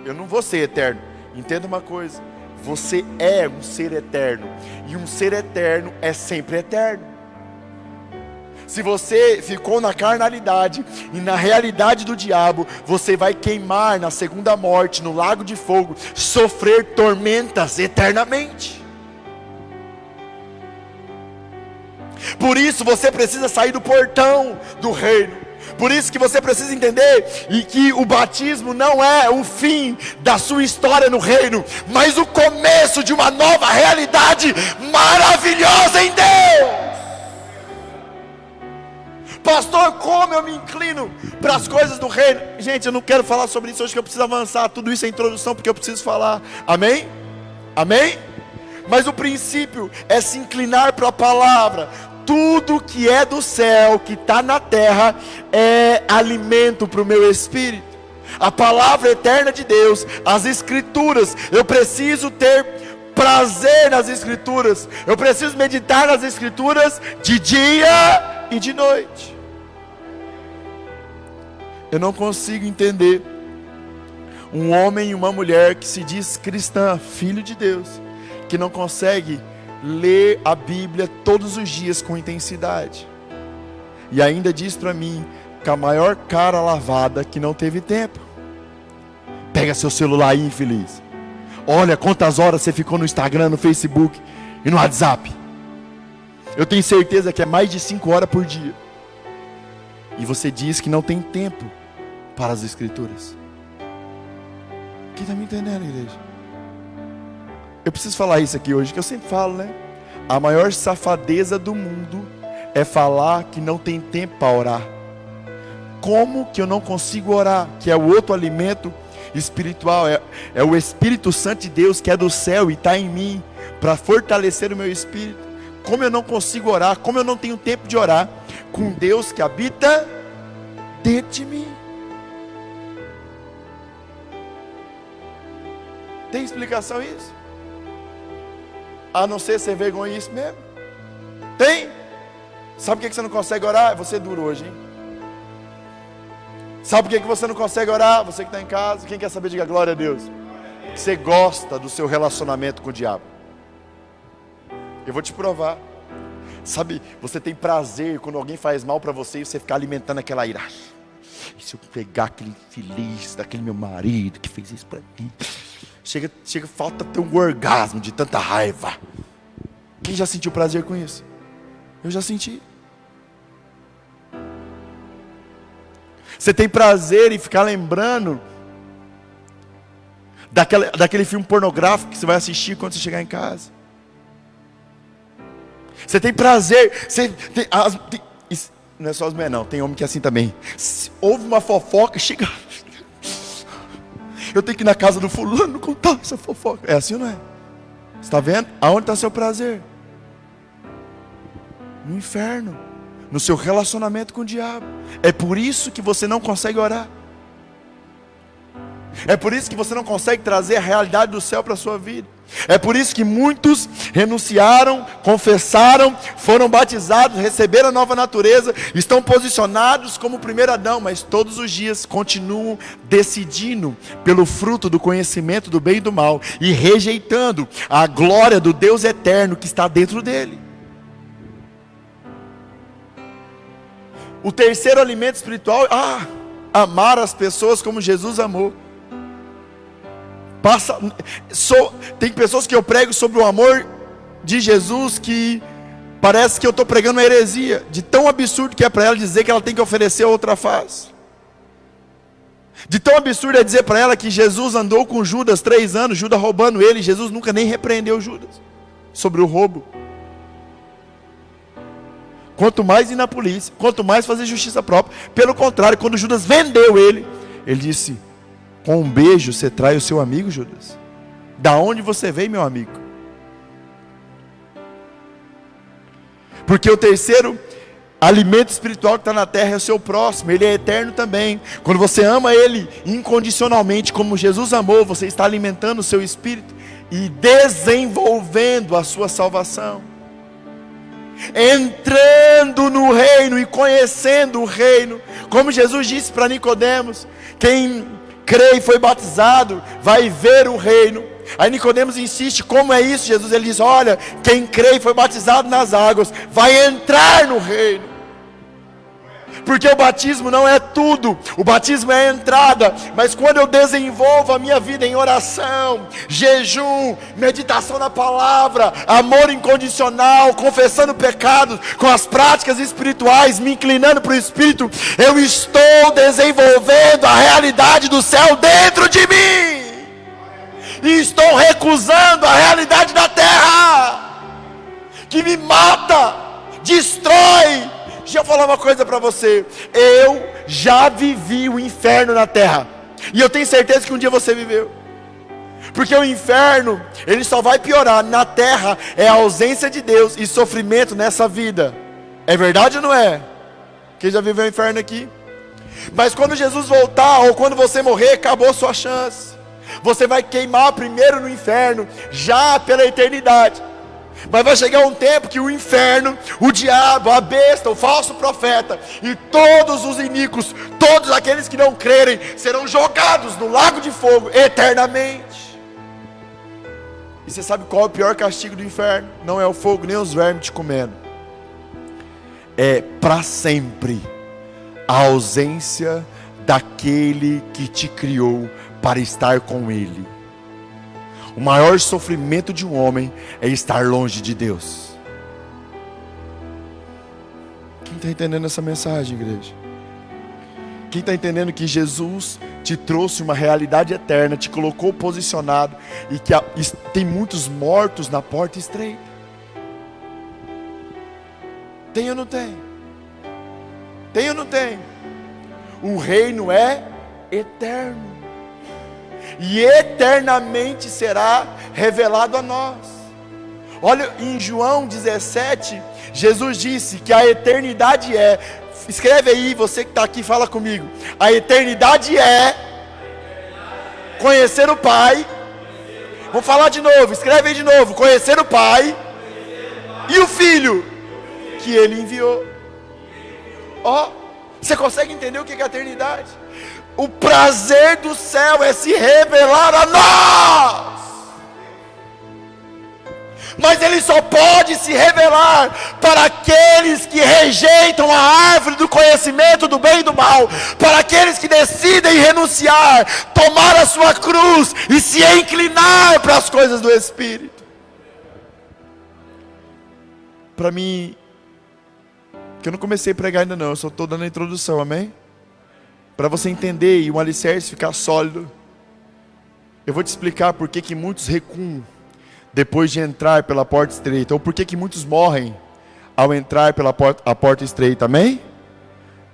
Eu não vou ser eterno. Entenda uma coisa: você é um ser eterno, e um ser eterno é sempre eterno. Se você ficou na carnalidade e na realidade do diabo, você vai queimar na segunda morte, no lago de fogo, sofrer tormentas eternamente. Por isso você precisa sair do portão do reino. Por isso que você precisa entender e que o batismo não é o fim da sua história no reino, mas o começo de uma nova realidade maravilhosa em Deus. Pastor, como eu me inclino para as coisas do reino? Gente, eu não quero falar sobre isso hoje, que eu preciso avançar. Tudo isso é introdução, porque eu preciso falar. Amém? Amém? Mas o princípio é se inclinar para a palavra. Tudo que é do céu, que está na terra, é alimento para o meu espírito. A palavra eterna de Deus, as escrituras. Eu preciso ter prazer nas escrituras. Eu preciso meditar nas escrituras de dia e de noite. Eu não consigo entender um homem e uma mulher que se diz cristã, filho de Deus, que não consegue ler a Bíblia todos os dias com intensidade, e ainda diz para mim, com a maior cara lavada, que não teve tempo. Pega seu celular aí, infeliz. Olha quantas horas você ficou no Instagram, no Facebook e no WhatsApp. Eu tenho certeza que é mais de 5 horas por dia. E você diz que não tem tempo para as escrituras. Quem está me entendendo, igreja? Eu preciso falar isso aqui hoje, que eu sempre falo, né? A maior safadeza do mundo é falar que não tem tempo para orar. Como que eu não consigo orar? Que é o outro alimento espiritual, é o Espírito Santo de Deus que é do céu e está em mim, para fortalecer o meu espírito. Como eu não consigo orar? Como eu não tenho tempo de orar com Deus que habita dentro de mim? Tem explicação isso? A não ser ser vergonhice mesmo? Tem? Sabe por que você não consegue orar? Você é duro hoje, hein? Sabe por que você não consegue orar? Você que está em casa, quem quer saber, diga glória a Deus. Você gosta do seu relacionamento com o diabo. Eu vou te provar. Sabe, você tem prazer quando alguém faz mal para você e você ficar alimentando aquela ira. E se eu pegar aquele infeliz daquele meu marido que fez isso para mim? Chega, falta ter um orgasmo de tanta raiva. Quem já sentiu prazer com isso? Eu já senti. Você tem prazer em ficar lembrando daquele filme pornográfico que você vai assistir quando você chegar em casa. Você tem prazer. Não é só as mulheres não, tem homem que é assim também. Houve uma fofoca, chega. Eu tenho que ir na casa do fulano contar essa fofoca. É assim ou não é? Você está vendo? Aonde está seu prazer? No inferno. No seu relacionamento com o diabo. É por isso que você não consegue orar. É por isso que você não consegue trazer a realidade do céu para a sua vida. É por isso que muitos renunciaram, confessaram, foram batizados, receberam a nova natureza, estão posicionados como o primeiro Adão, mas todos os dias continuam decidindo pelo fruto do conhecimento do bem e do mal e rejeitando a glória do Deus eterno que está dentro dele. O terceiro alimento espiritual, amar as pessoas como Jesus amou. Tem pessoas que eu prego sobre o amor de Jesus que parece que eu estou pregando uma heresia, de tão absurdo que é para ela dizer que ela tem que oferecer outra face. De tão absurdo é dizer para ela que Jesus andou com Judas 3 anos, Judas roubando ele, Jesus nunca nem repreendeu Judas sobre o roubo. Quanto mais ir na polícia, quanto mais fazer justiça própria. Pelo contrário, quando Judas vendeu ele disse: com um beijo você trai o seu amigo, Judas? Da onde você veio, meu amigo? Porque o terceiro alimento espiritual que está na terra é o seu próximo. Ele é eterno também. Quando você ama ele incondicionalmente, como Jesus amou, você está alimentando o seu espírito e desenvolvendo a sua salvação. entrando no reino e conhecendo o reino. Como Jesus disse para Nicodemos: quem crê e foi batizado vai ver o reino. Aí Nicodemos insiste: como é isso, Jesus? Ele diz: olha, quem crê e foi batizado nas águas vai entrar no reino. Porque o batismo não é tudo, o batismo é a entrada. Mas quando eu desenvolvo a minha vida em oração, jejum, meditação na palavra, amor incondicional, confessando pecados, com as práticas espirituais, me inclinando para o Espírito, eu estou desenvolvendo a realidade do céu dentro de mim. E estou recusando a realidade da terra, que me mata, destrói. Deixa eu falar uma coisa para você. Eu já vivi o inferno na terra, e eu tenho certeza que um dia você viveu. Porque o inferno, ele só vai piorar. Na terra é a ausência de Deus e sofrimento nessa vida. É verdade ou não é? Quem já viveu o inferno aqui? Mas quando Jesus voltar, ou quando você morrer, acabou sua chance. Você vai queimar primeiro no inferno, já pela eternidade. Mas vai chegar um tempo que o inferno, o diabo, a besta, o falso profeta e todos os iníquos, todos aqueles que não crerem, serão jogados no lago de fogo eternamente. E você sabe qual é o pior castigo do inferno? Não é o fogo, nem os vermes te comendo. É para sempre a ausência daquele que te criou para estar com ele. O maior sofrimento de um homem é estar longe de Deus. Quem está entendendo essa mensagem, igreja? Quem está entendendo que Jesus te trouxe uma realidade eterna, te colocou posicionado, e que tem muitos mortos na porta estreita? Tem ou não tem? Tem ou não tem? O reino é eterno, e eternamente será revelado a nós. Olha, em João 17, Jesus disse que a eternidade escreve aí, você que está aqui, fala comigo. A eternidade é conhecer o Pai. Vamos falar de novo, escreve aí de novo. Conhecer o Pai e o Filho que Ele enviou. Ó, você consegue entender o que é a eternidade? O prazer do céu é se revelar a nós. Mas Ele só pode se revelar para aqueles que rejeitam a árvore do conhecimento do bem e do mal, para aqueles que decidem renunciar, tomar a sua cruz e se inclinar para as coisas do Espírito. Para mim, que eu não comecei a pregar ainda não, eu só estou dando a introdução, amém? Para você entender e o alicerce ficar sólido, eu vou te explicar por que muitos recuam depois de entrar pela porta estreita, ou por que muitos morrem ao entrar pela porta estreita, amém?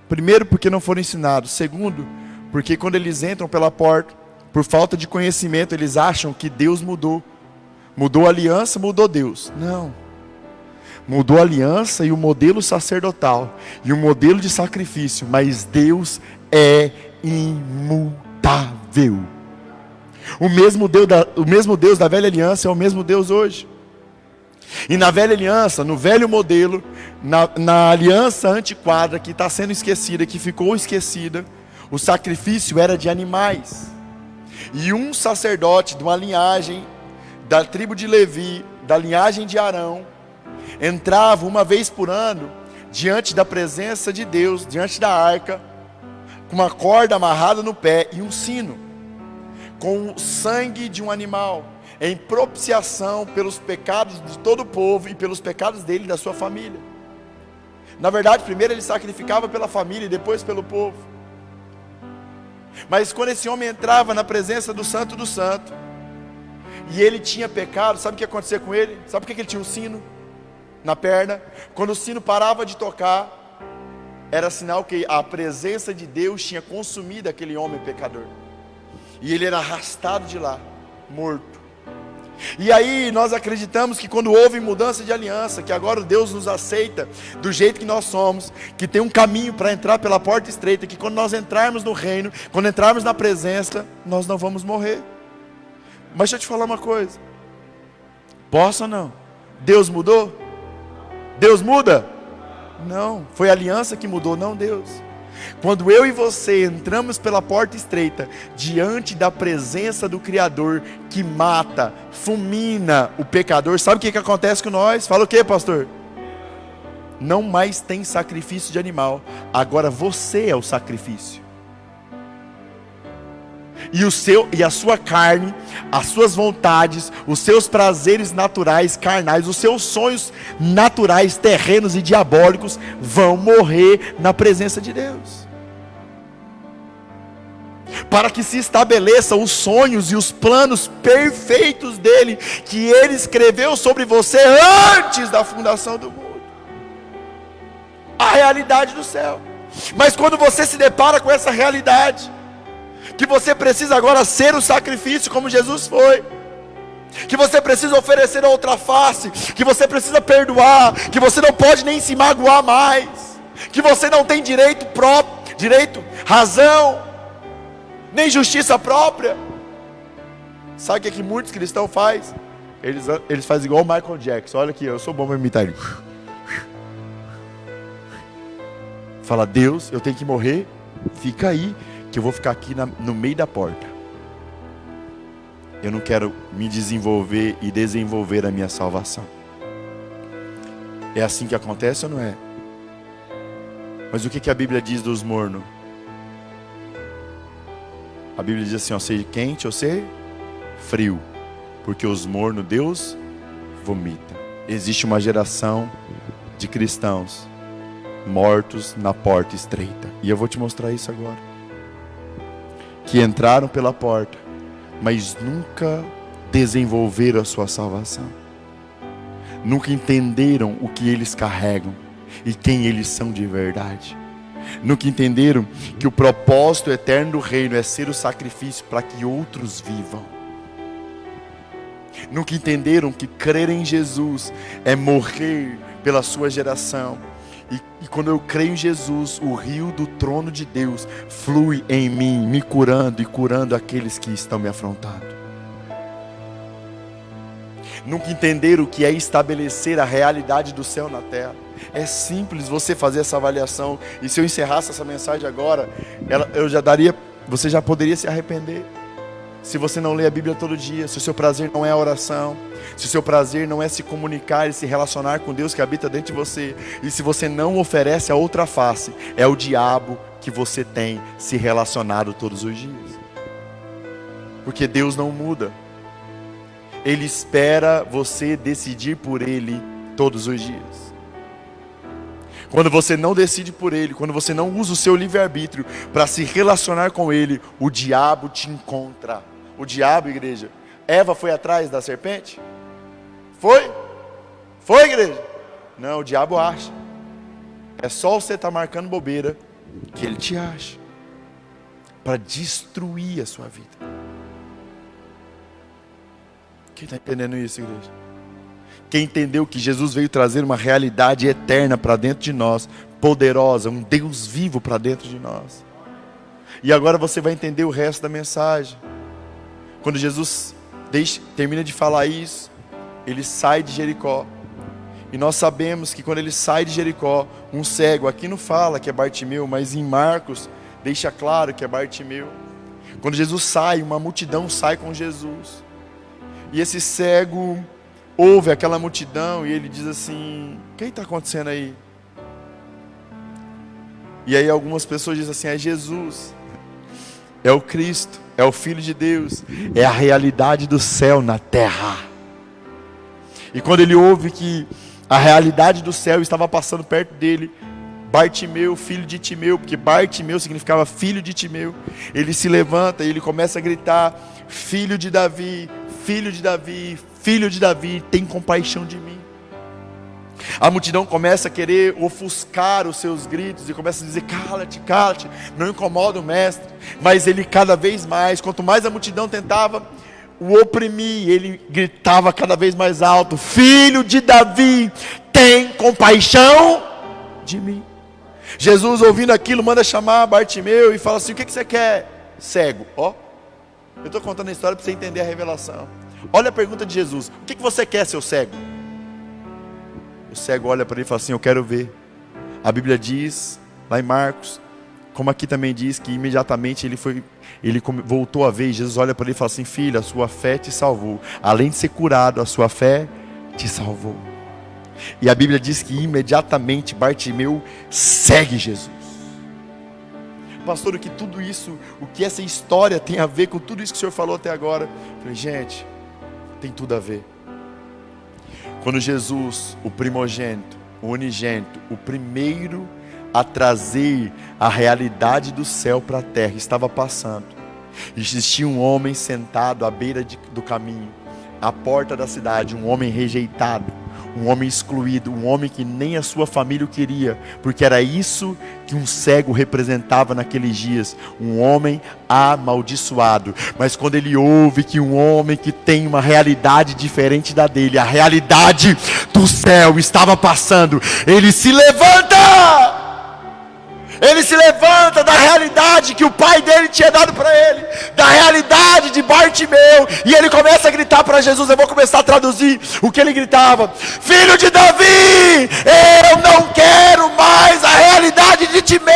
Primeiro, porque não foram ensinados. Segundo, porque quando eles entram pela porta, por falta de conhecimento, eles acham que Deus mudou. Mudou a aliança, mudou Deus. Não. Mudou a aliança e o modelo sacerdotal e o modelo de sacrifício, mas Deus é imutável. O mesmo Deus da velha aliança é o mesmo Deus hoje. E na velha aliança, no velho modelo, na aliança antiquada que está sendo esquecida, que ficou esquecida, o sacrifício era de animais. E um sacerdote de uma linhagem da tribo de Levi, da linhagem de Arão, entrava uma vez por ano diante da presença de Deus, diante da arca, com uma corda amarrada no pé e um sino, com o sangue de um animal, em propiciação pelos pecados de todo o povo e pelos pecados dele e da sua família. Na verdade, primeiro ele sacrificava pela família e depois pelo povo. Mas quando esse homem entrava na presença do Santo do Santo, e ele tinha pecado, sabe o que acontecia com ele? Sabe por que ele tinha um sino na perna? Quando o sino parava de tocar, era sinal que a presença de Deus tinha consumido aquele homem pecador, e ele era arrastado de lá, morto. E aí nós acreditamos que quando houve mudança de aliança, que agora Deus nos aceita do jeito que nós somos, que tem um caminho para entrar pela porta estreita, que quando nós entrarmos no reino, quando entrarmos na presença, nós não vamos morrer. Mas deixa eu te falar uma coisa, posso ou não? Deus mudou? Deus muda? Não. Foi a aliança que mudou, não Deus. Quando eu e você entramos pela porta estreita, diante da presença do Criador, que mata, fulmina o pecador, sabe o que acontece com nós? Fala o que, pastor? Não mais tem sacrifício de animal, agora você é o sacrifício. E a sua carne, as suas vontades, os seus prazeres naturais, carnais, os seus sonhos naturais, terrenos e diabólicos vão morrer na presença de Deus. Para que se estabeleçam os sonhos e os planos perfeitos dele, que ele escreveu sobre você antes da fundação do mundo. A realidade do céu. Mas quando você se depara com essa realidade, que você precisa agora ser o sacrifício como Jesus foi, que você precisa oferecer a outra face, que você precisa perdoar, que você não pode nem se magoar mais, que você não tem direito próprio, razão, nem justiça própria. Sabe o que muitos cristãos fazem? Eles fazem igual o Michael Jackson. Olha aqui, eu sou bom para imitar ele. Fala, Deus, eu tenho que morrer, fica aí, que eu vou ficar aqui no meio da porta. Eu não quero me desenvolver e desenvolver a minha salvação. É assim que acontece ou não é? Mas o que a Bíblia diz dos mornos? A Bíblia diz assim, ó, seja quente ou seja frio, porque os mornos Deus vomita. Existe uma geração de cristãos mortos na porta estreita, e eu vou te mostrar isso agora, que entraram pela porta, mas nunca desenvolveram a sua salvação, nunca entenderam o que eles carregam e quem eles são de verdade, nunca entenderam que o propósito eterno do reino é ser o sacrifício para que outros vivam, nunca entenderam que crer em Jesus é morrer pela sua geração. E quando eu creio em Jesus, o rio do trono de Deus flui em mim, me curando e curando aqueles que estão me afrontando. Nunca entenderam o que é estabelecer a realidade do céu na terra. É simples você fazer essa avaliação. E se eu encerrasse essa mensagem agora, você já poderia se arrepender. Se você não lê a Bíblia todo dia, se o seu prazer não é a oração, se o seu prazer não é se comunicar e se relacionar com Deus que habita dentro de você, e se você não oferece a outra face, é o diabo que você tem se relacionado todos os dias. Porque Deus não muda. Ele espera você decidir por Ele todos os dias. Quando você não decide por Ele, quando você não usa o seu livre-arbítrio para se relacionar com Ele, o diabo te encontra. O diabo, igreja. Eva foi atrás da serpente? Foi? Foi, igreja? Não, o diabo acha. É só você estar marcando bobeira que ele te acha, para destruir a sua vida. Quem está entendendo isso, igreja? Quem entendeu que Jesus veio trazer uma realidade eterna para dentro de nós, poderosa, um Deus vivo para dentro de nós. E agora você vai entender o resto da mensagem. Quando Jesus termina de falar isso, ele sai de Jericó. E nós sabemos que quando ele sai de Jericó, um cego, aqui não fala que é Bartimeu, mas em Marcos deixa claro que é Bartimeu. Quando Jesus sai, uma multidão sai com Jesus. E esse cego ouve aquela multidão e ele diz assim: o que está acontecendo aí? E aí algumas pessoas dizem assim: é Jesus, é o Cristo, é o Filho de Deus, é a realidade do céu na terra. E quando ele ouve que a realidade do céu estava passando perto dele, Bartimeu, filho de Timeu, porque Bartimeu significava filho de Timeu, ele se levanta e ele começa a gritar: filho de Davi, filho de Davi, filho de Davi, tem compaixão de mim. A multidão começa a querer ofuscar os seus gritos e começa a dizer: cala-te, cala-te, não incomoda o mestre. Mas ele cada vez mais, quanto mais a multidão tentava o oprimir, ele gritava cada vez mais alto: filho de Davi, tem compaixão de mim. Jesus, ouvindo aquilo, manda chamar Bartimeu e fala assim: o que você quer, cego? Ó, eu estou contando a história para você entender a revelação. Olha a pergunta de Jesus: o que você quer, seu cego? O cego olha para ele e fala assim: eu quero ver. A Bíblia diz, lá em Marcos, como aqui também diz, que imediatamente ele voltou a ver. E Jesus olha para ele e fala assim: filho, a sua fé te salvou. Além de ser curado, a sua fé te salvou. E a Bíblia diz que imediatamente Bartimeu segue Jesus. Pastor, o que essa história tem a ver com tudo isso que o senhor falou até agora? Eu falei: gente, tem tudo a ver. Quando Jesus, o primogênito, o unigênito, o primeiro a trazer a realidade do céu para a terra, estava passando, existia um homem sentado à beira do caminho, à porta da cidade, um homem rejeitado, um homem excluído, um homem que nem a sua família o queria, porque era isso que um cego representava naqueles dias, um homem amaldiçoado. Mas quando ele ouve que um homem que tem uma realidade diferente da dele, a realidade do céu estava passando, ele se levanta! Ele se levanta da realidade que o pai dele tinha dado para ele, da realidade de Bartimeu, e ele começa a gritar para Jesus. Eu vou começar a traduzir o que ele gritava: filho de Davi, eu não quero mais a realidade de Timeu,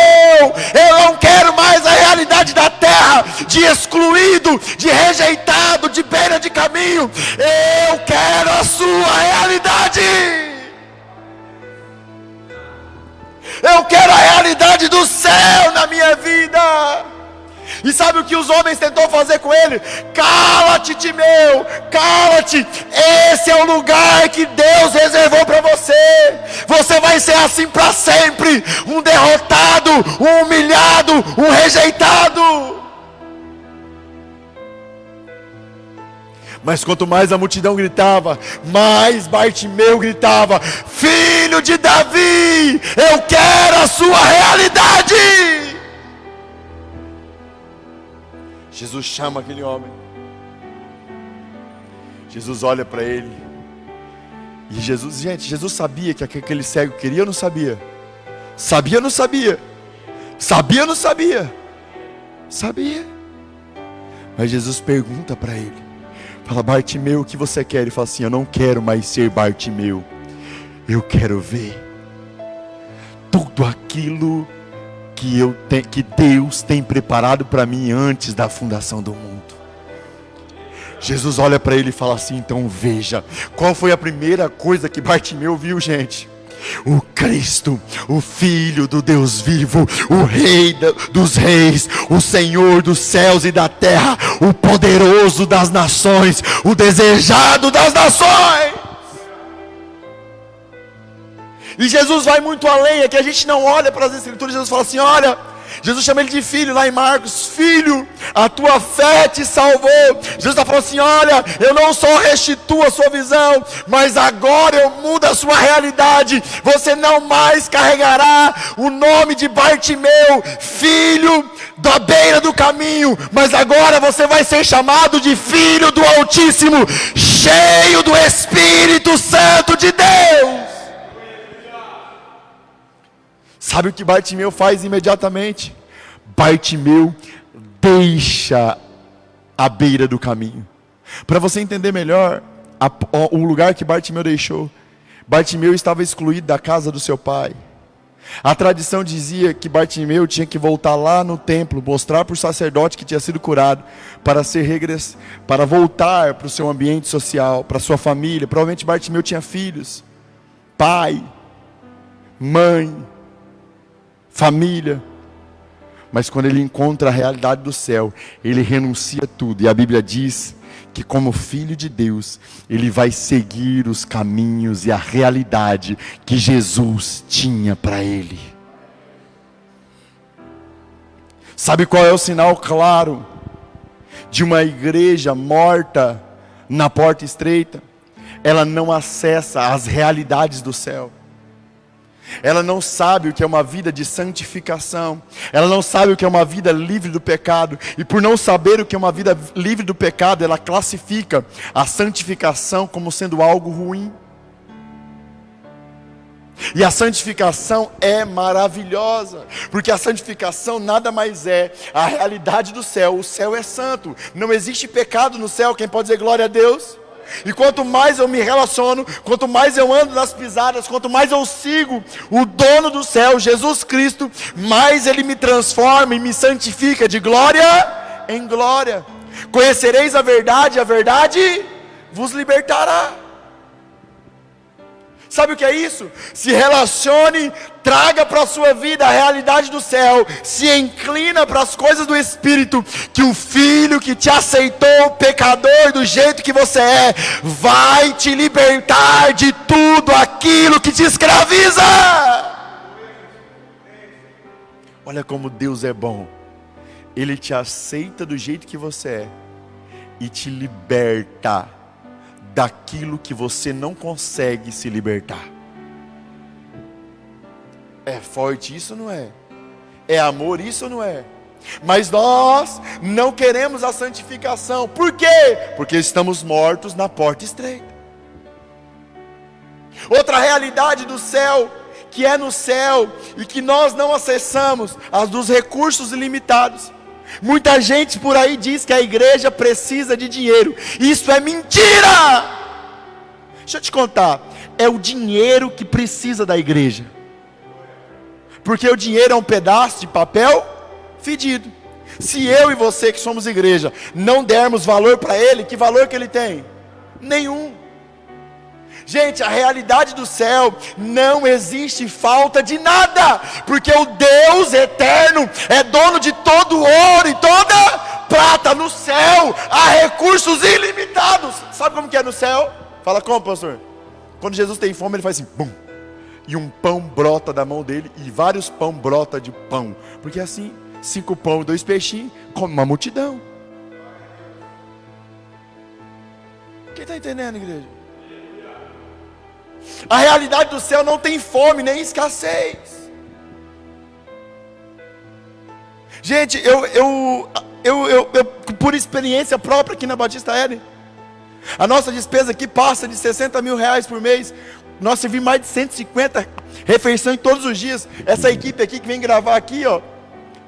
eu não quero mais a realidade da terra, de excluído, de rejeitado, de beira de caminho. Eu quero a sua realidade. Eu quero a realidade do céu na minha vida. E sabe o que os homens tentou fazer com ele? Cala-te, Timeu, cala-te. Esse é o lugar que Deus reservou para você. Você vai ser assim para sempre, um derrotado, um humilhado, um rejeitado. Mas quanto mais a multidão gritava, mais Bartimeu gritava: filho de Davi, eu quero a sua realidade. Jesus chama aquele homem. Jesus olha para ele. E Jesus sabia que aquele cego queria ou não sabia? Sabia ou não sabia? Sabia ou não sabia? Sabia. Mas Jesus pergunta para ele, fala: Bartimeu, o que você quer? Ele fala assim: eu não quero mais ser Bartimeu, eu quero ver tudo aquilo que Deus tem preparado para mim antes da fundação do mundo. Jesus olha para ele e fala assim: então veja. Qual foi a primeira coisa que Bartimeu viu, gente? O Cristo, o Filho do Deus vivo, o Rei dos reis, o Senhor dos céus e da terra, o poderoso das nações, o desejado das nações. E Jesus vai muito além. É que a gente não olha para as escrituras. Jesus fala assim: olha, Jesus chama ele de filho lá em Marcos: filho, a tua fé te salvou. Jesus está falando assim: olha, eu não só restituo a sua visão, mas agora eu mudo a sua realidade. Você não mais carregará o nome de Bartimeu, filho da beira do caminho, mas agora você vai ser chamado de filho do Altíssimo, cheio do Espírito Santo de Deus. Sabe o que Bartimeu faz imediatamente? Bartimeu deixa a beira do caminho. Para você entender melhor o lugar que Bartimeu deixou. Bartimeu estava excluído da casa do seu pai. A tradição dizia que Bartimeu tinha que voltar lá no templo, mostrar para o sacerdote que tinha sido curado, para voltar para o seu ambiente social, para a sua família. Provavelmente Bartimeu tinha filhos, pai, mãe, família. Mas quando ele encontra a realidade do céu, ele renuncia a tudo. E a Bíblia diz que, como filho de Deus, ele vai seguir os caminhos e a realidade que Jesus tinha para ele. Sabe qual é o sinal claro de uma igreja morta na porta estreita? Ela não acessa as realidades do céu. Ela não sabe o que é uma vida de santificação. Ela não sabe o que é uma vida livre do pecado. E por não saber o que é uma vida livre do pecado, ela classifica a santificação como sendo algo ruim. E a santificação é maravilhosa, porque a santificação nada mais é a realidade do céu. O céu é santo, não existe pecado no céu. Quem pode dizer glória a Deus? E quanto mais eu me relaciono, quanto mais eu ando nas pisadas, quanto mais eu sigo o dono do céu, Jesus Cristo, mais Ele me transforma e me santifica de glória em glória. Conhecereis a verdade vos libertará. Sabe o que é isso? Se relacione, traga para a sua vida a realidade do céu, se inclina para as coisas do Espírito, que o Filho que te aceitou, pecador do jeito que você é, vai te libertar de tudo aquilo que te escraviza. Olha como Deus é bom. Ele te aceita do jeito que você é e te liberta daquilo que você não consegue se libertar. É forte isso, não é? É amor isso, não é? Mas nós não queremos a santificação. Por quê? Porque estamos mortos na porta estreita. Outra realidade do céu, que é no céu e que nós não acessamos, as dos recursos ilimitados. Muita gente por aí diz que a igreja precisa de dinheiro. Isso é mentira! Deixa eu te contar, é o dinheiro que precisa da igreja. Porque o dinheiro é um pedaço de papel fedido. Se eu e você que somos igreja não dermos valor para ele, que valor que ele tem? Nenhum. Gente, a realidade do céu, não existe falta de nada, porque o Deus eterno é dono de todo ouro e toda prata. No céu há recursos ilimitados. Sabe como que é no céu? Fala como, pastor? Quando Jesus tem fome, ele faz assim, bum, e um pão brota da mão dele, e vários pão brota de pão, porque assim, 5 pão e 2 peixinhos, come uma multidão. Quem está entendendo, igreja? A realidade do céu não tem fome, nem escassez. Gente, eu por experiência própria aqui na Batista Eden, a nossa despesa aqui passa de 60 mil reais por mês. Nós servimos mais de 150 refeições todos os dias. Essa equipe aqui que vem gravar aqui, ó,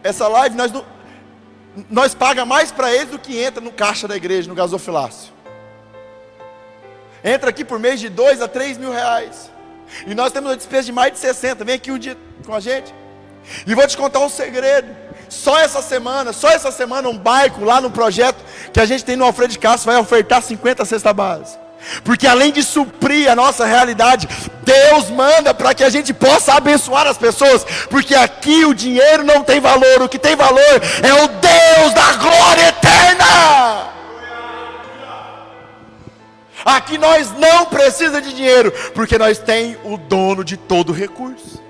essa live, nós paga mais para eles do que entra no caixa da igreja, no gasofilácio. Entra aqui por mês de 2 a 3 mil reais. E nós temos uma despesa de mais de 60. Vem aqui um dia com a gente. E vou te contar um segredo. Só essa semana um barco lá no projeto que a gente tem no Alfredo de Castro vai ofertar 50 cestas básicas. Porque além de suprir a nossa realidade, Deus manda para que a gente possa abençoar as pessoas. Porque aqui o dinheiro não tem valor. O que tem valor é o Deus da glória eterna. Aqui nós não precisamos de dinheiro, porque nós temos o dono de todo recurso.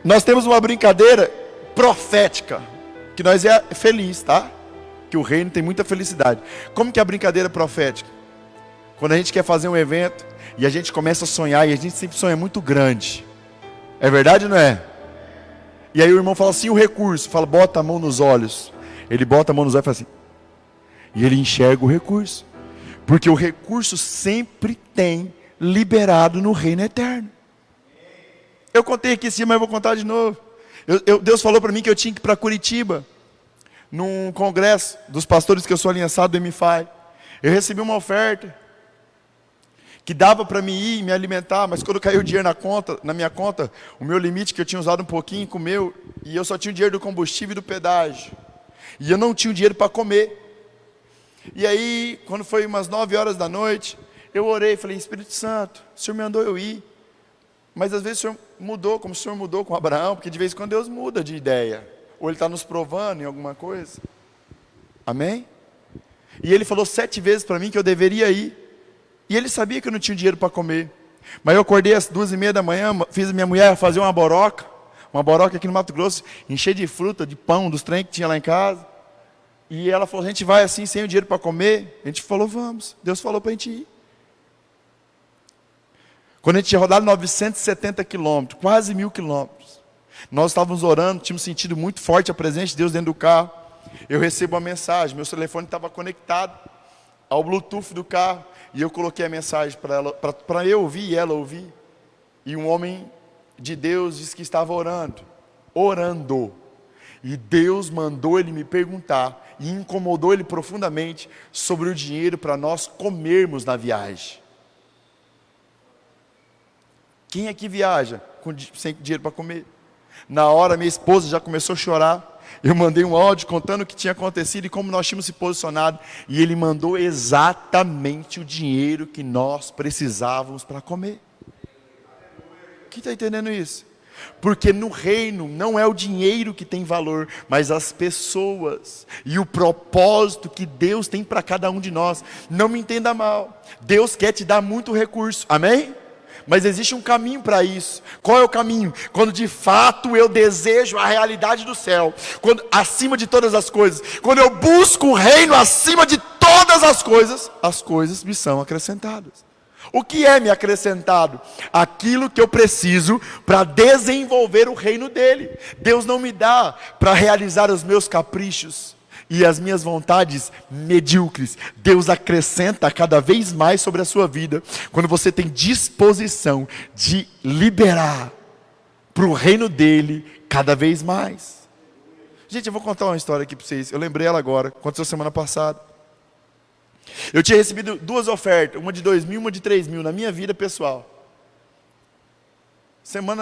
Nós temos uma brincadeira profética, que nós é feliz, tá? Que o reino tem muita felicidade. Como que é a brincadeira profética? Quando a gente quer fazer um evento, e a gente começa a sonhar, e a gente sempre sonha muito grande. É verdade ou não é? E aí o irmão fala assim, o recurso, fala, bota a mão nos olhos. Ele bota a mão nos olhos e fala assim, e ele enxerga o recurso. Porque o recurso sempre tem liberado no reino eterno. Eu contei aqui em cima, mas eu vou contar de novo. Deus falou para mim que eu tinha que ir para Curitiba, num congresso dos pastores que eu sou aliançado do MFI. Eu recebi uma oferta, que dava para mim ir, me alimentar, mas quando caiu o dinheiro na minha conta, o meu limite que eu tinha usado um pouquinho, comeu, e eu só tinha o dinheiro do combustível e do pedágio. E eu não tinha o dinheiro para comer. E aí, quando foi umas 9 horas da noite, eu orei e falei, Espírito Santo, o Senhor me mandou eu ir. Mas às vezes o Senhor mudou, como o Senhor mudou com Abraão, porque de vez em quando Deus muda de ideia. Ou Ele está nos provando em alguma coisa. Amém? E Ele falou 7 vezes para mim que eu deveria ir. E Ele sabia que eu não tinha dinheiro para comer. Mas eu acordei às 2h30 da manhã, fiz a minha mulher fazer uma boroca aqui no Mato Grosso, encher de fruta, de pão, dos trem que tinha lá em casa. E ela falou, a gente vai assim, sem o dinheiro para comer? A gente falou, vamos. Deus falou para a gente ir. Quando a gente tinha rodado 970 quilômetros, quase 1000 quilômetros, nós estávamos orando, tínhamos sentido muito forte a presença de Deus dentro do carro. Eu recebo uma mensagem, meu telefone estava conectado ao Bluetooth do carro, e eu coloquei a mensagem para ela, para eu ouvir e ela ouvir. E um homem de Deus disse que estava orando. E Deus mandou ele me perguntar, e incomodou ele profundamente sobre o dinheiro para nós comermos na viagem. Quem aqui viaja sem dinheiro para comer? Na hora minha esposa já começou a chorar. Eu mandei um áudio contando o que tinha acontecido e como nós tínhamos se posicionado. E ele mandou exatamente o dinheiro que nós precisávamos para comer. Quem está entendendo isso? Porque no reino não é o dinheiro que tem valor, mas as pessoas e o propósito que Deus tem para cada um de nós. Não me entenda mal, Deus quer te dar muito recurso, amém? Mas existe um caminho para isso. Qual é o caminho? Quando de fato eu desejo a realidade do céu, quando, acima de todas as coisas, quando eu busco o reino acima de todas as coisas me são acrescentadas. O que é me acrescentado? Aquilo que eu preciso para desenvolver o reino dele. Deus não me dá para realizar os meus caprichos e as minhas vontades medíocres. Deus acrescenta cada vez mais sobre a sua vida, quando você tem disposição de liberar para o reino dele cada vez mais. Gente, eu vou contar uma história aqui para vocês. Eu lembrei ela agora, aconteceu semana passada. Eu tinha recebido 2 ofertas, uma de 2.000 e uma de 3.000 na minha vida pessoal.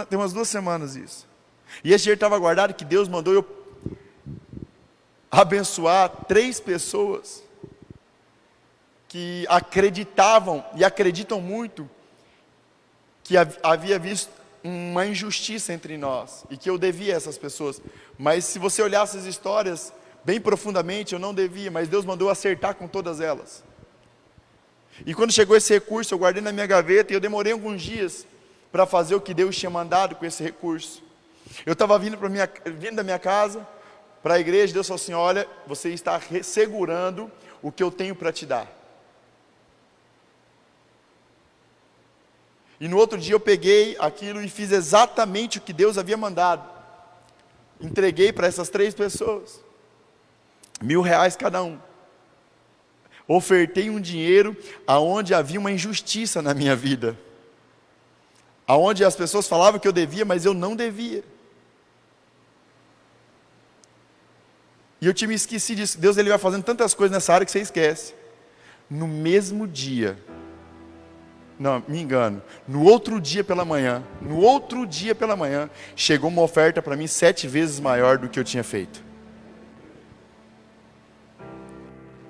Tem umas 2 semanas isso. E esse dinheiro estava guardado, que Deus mandou eu abençoar 3 pessoas que acreditavam e acreditam muito que havia visto uma injustiça entre nós e que eu devia a essas pessoas. Mas se você olhar essas histórias bem profundamente, eu não devia, mas Deus mandou eu acertar com todas elas. E quando chegou esse recurso, eu guardei na minha gaveta e eu demorei alguns dias para fazer o que Deus tinha mandado com esse recurso. Eu estava vindo da minha casa para a igreja, Deus falou assim: olha, você está segurando o que eu tenho para te dar. E no outro dia eu peguei aquilo e fiz exatamente o que Deus havia mandado. Entreguei para essas 3 pessoas. R$1.000 cada um. Ofertei um dinheiro aonde havia uma injustiça na minha vida, aonde as pessoas falavam que eu devia, mas eu não devia. E eu me esqueci disso. Deus, ele vai fazendo tantas coisas nessa área que você esquece. No mesmo dia, não, me engano, no outro dia pela manhã, chegou uma oferta para mim 7 vezes maior do que eu tinha feito.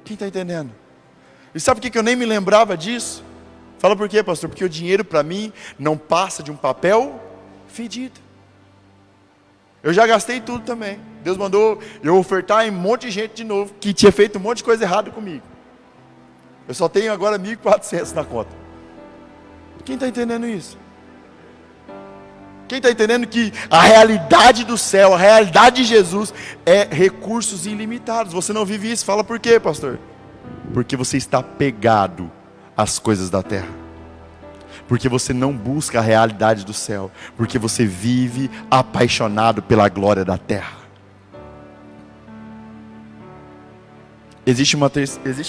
Quem está entendendo? E sabe por que eu nem me lembrava disso? Fala por quê, pastor? Porque o dinheiro para mim não passa de um papel fedido. Eu já gastei tudo também. Deus mandou eu ofertar em um monte de gente de novo, que tinha feito um monte de coisa errada comigo. Eu só tenho agora 1.400 na conta. Quem está entendendo isso? Quem está entendendo que a realidade do céu, a realidade de Jesus é recursos ilimitados? Você não vive isso? Fala por quê, pastor? Porque você está pegado às coisas da terra. Porque você não busca a realidade do céu. Porque você vive apaixonado pela glória da terra. Existem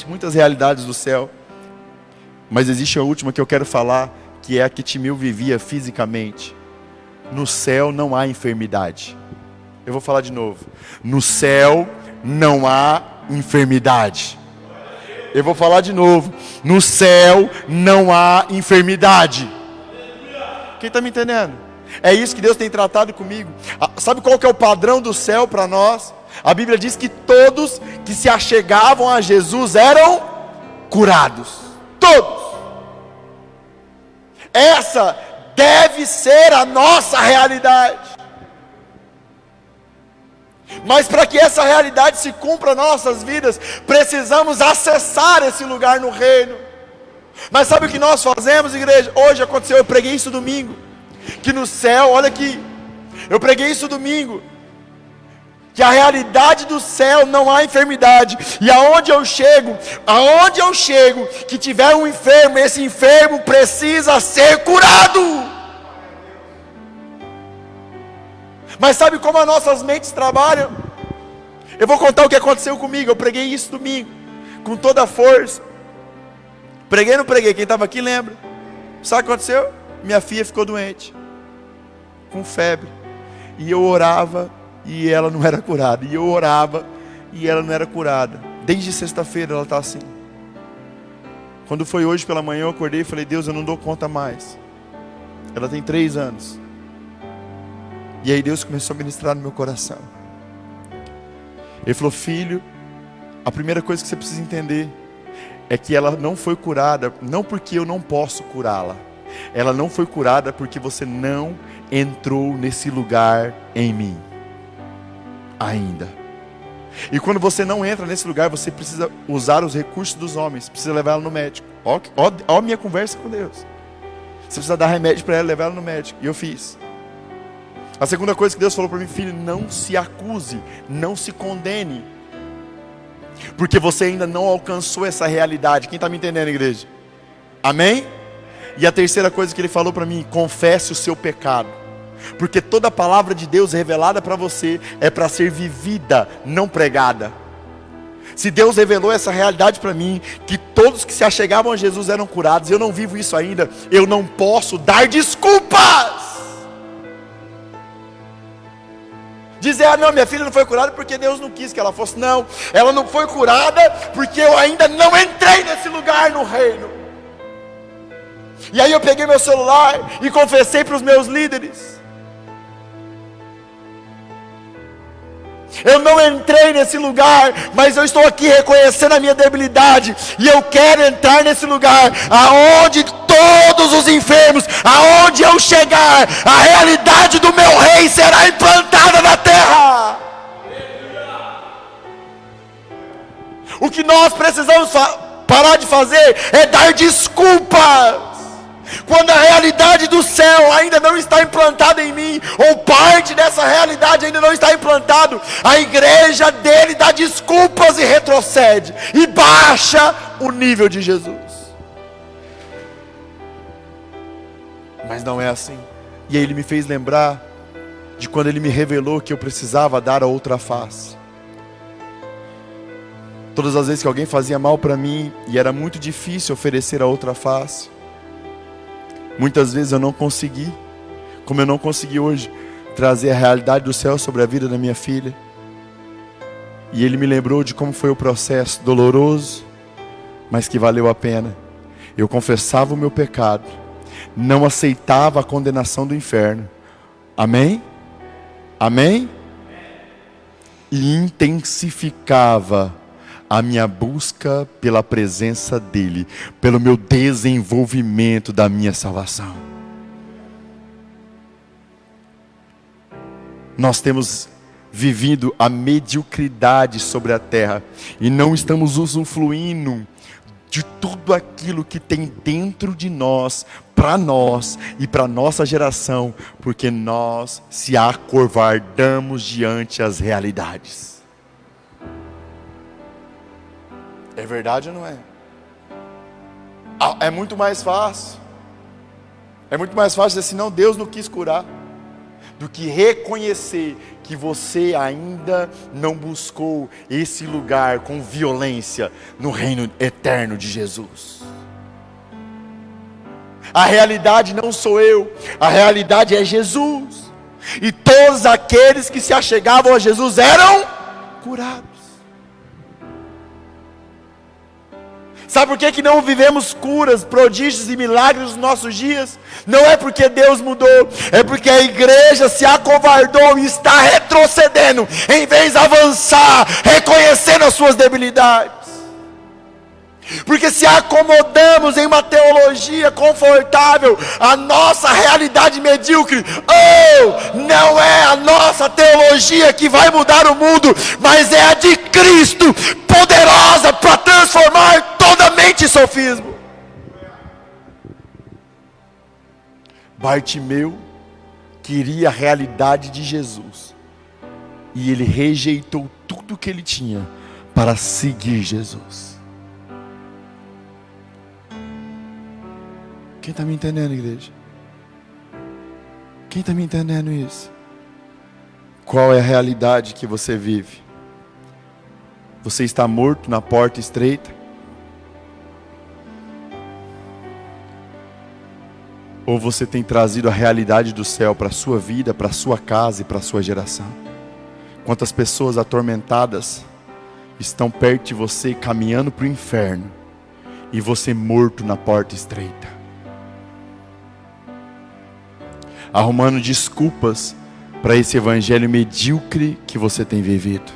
muitas realidades do céu, mas existe a última que eu quero falar, que é a que Timeu vivia fisicamente. No céu não há enfermidade. Eu vou falar de novo. No céu não há enfermidade. Eu vou falar de novo. No céu não há enfermidade. Quem está me entendendo? É isso que Deus tem tratado comigo. Sabe qual que é o padrão do céu para nós? A Bíblia diz que todos que se achegavam a Jesus eram curados. Todos. Essa deve ser a nossa realidade. Mas para que essa realidade se cumpra nas nossas vidas, precisamos acessar esse lugar no reino. Mas sabe o que nós fazemos, igreja? Hoje aconteceu, eu preguei isso domingo, que no céu, olha aqui, eu preguei isso domingo, que a realidade do céu não há enfermidade. E aonde eu chego, que tiver um enfermo, esse enfermo precisa ser curado. Mas sabe como as nossas mentes trabalham? Eu vou contar o que aconteceu comigo. Eu preguei isso domingo, com toda a força. Preguei ou não preguei? Quem estava aqui lembra. Sabe o que aconteceu? Minha filha ficou doente, com febre. E eu orava, e ela não era curada. E eu orava, e ela não era curada. Desde sexta-feira ela está assim. Quando foi hoje pela manhã, eu acordei e falei: Deus, eu não dou conta mais. Ela tem 3 anos. E aí Deus começou a ministrar no meu coração. Ele falou: filho, a primeira coisa que você precisa entender é que ela não foi curada, não porque eu não posso curá-la. Ela não foi curada porque você não entrou nesse lugar em mim ainda. E quando você não entra nesse lugar, você precisa usar os recursos dos homens. Precisa levar ela no médico. Ó a minha conversa com Deus. Você precisa dar remédio para ela, levar ela no médico. E eu fiz. A segunda coisa que Deus falou para mim: filho, não se acuse, não se condene, porque você ainda não alcançou essa realidade. Quem está me entendendo, igreja? Amém? E a terceira coisa que Ele falou para mim: confesse o seu pecado. Porque toda palavra de Deus revelada para você é para ser vivida, não pregada. Se Deus revelou essa realidade para mim, que todos que se achegavam a Jesus eram curados, eu não vivo isso ainda, eu não posso dar desculpas. Dizer: ah não, minha filha não foi curada porque Deus não quis que ela fosse. Não, ela não foi curada porque eu ainda não entrei nesse lugar no reino. E aí eu peguei meu celular e confessei para os meus líderes: eu não entrei nesse lugar, mas eu estou aqui reconhecendo a minha debilidade, e eu quero entrar nesse lugar, aonde todos os enfermos, aonde eu chegar, a realidade do meu rei será implantada na terra. O que nós precisamos parar de fazer é dar desculpas. Quando a realidade do céu ainda não está implantada em mim, ou parte dessa realidade ainda não está implantado, a igreja dele dá desculpas e retrocede, e baixa o nível de Jesus. Mas não é assim. E aí ele me fez lembrar de quando ele me revelou que eu precisava dar a outra face. Todas as vezes que alguém fazia mal para mim, e era muito difícil oferecer a outra face, muitas vezes eu não consegui, como eu não consegui hoje, trazer a realidade do céu sobre a vida da minha filha. E ele me lembrou de como foi o processo doloroso, mas que valeu a pena. Eu confessava o meu pecado, não aceitava a condenação do inferno. Amém? Amém? E intensificava a minha busca pela presença dEle, pelo meu desenvolvimento da minha salvação. Nós temos vivido a mediocridade sobre a terra, e não estamos usufruindo de tudo aquilo que tem dentro de nós, para nós e para nossa geração, porque nós se acovardamos diante as realidades. É verdade ou não é? É muito mais fácil. É muito mais fácil dizer assim: não, Deus não quis curar, do que reconhecer que você ainda não buscou esse lugar com violência no reino eterno de Jesus. A realidade não sou eu, a realidade é Jesus. E todos aqueles que se achegavam a Jesus eram curados. Sabe por que não vivemos curas, prodígios e milagres nos nossos dias? Não é porque Deus mudou, é porque a igreja se acovardou e está retrocedendo, em vez de avançar, reconhecendo as suas debilidades. Porque se acomodamos em uma teologia confortável, a nossa realidade medíocre, não é a nossa teologia que vai mudar o mundo, mas é a de Cristo, poderosa para transformar toda a mente em sofismo. Bartimeu queria a realidade de Jesus, e ele rejeitou tudo que ele tinha para seguir Jesus. Quem está me entendendo, igreja? Quem está me entendendo isso? Qual é a realidade que você vive? Você está morto na porta estreita? Ou você tem trazido a realidade do céu para a sua vida, para a sua casa e para a sua geração? Quantas pessoas atormentadas estão perto de você, caminhando para o inferno, e você morto na porta estreita, arrumando desculpas para esse evangelho medíocre que você tem vivido,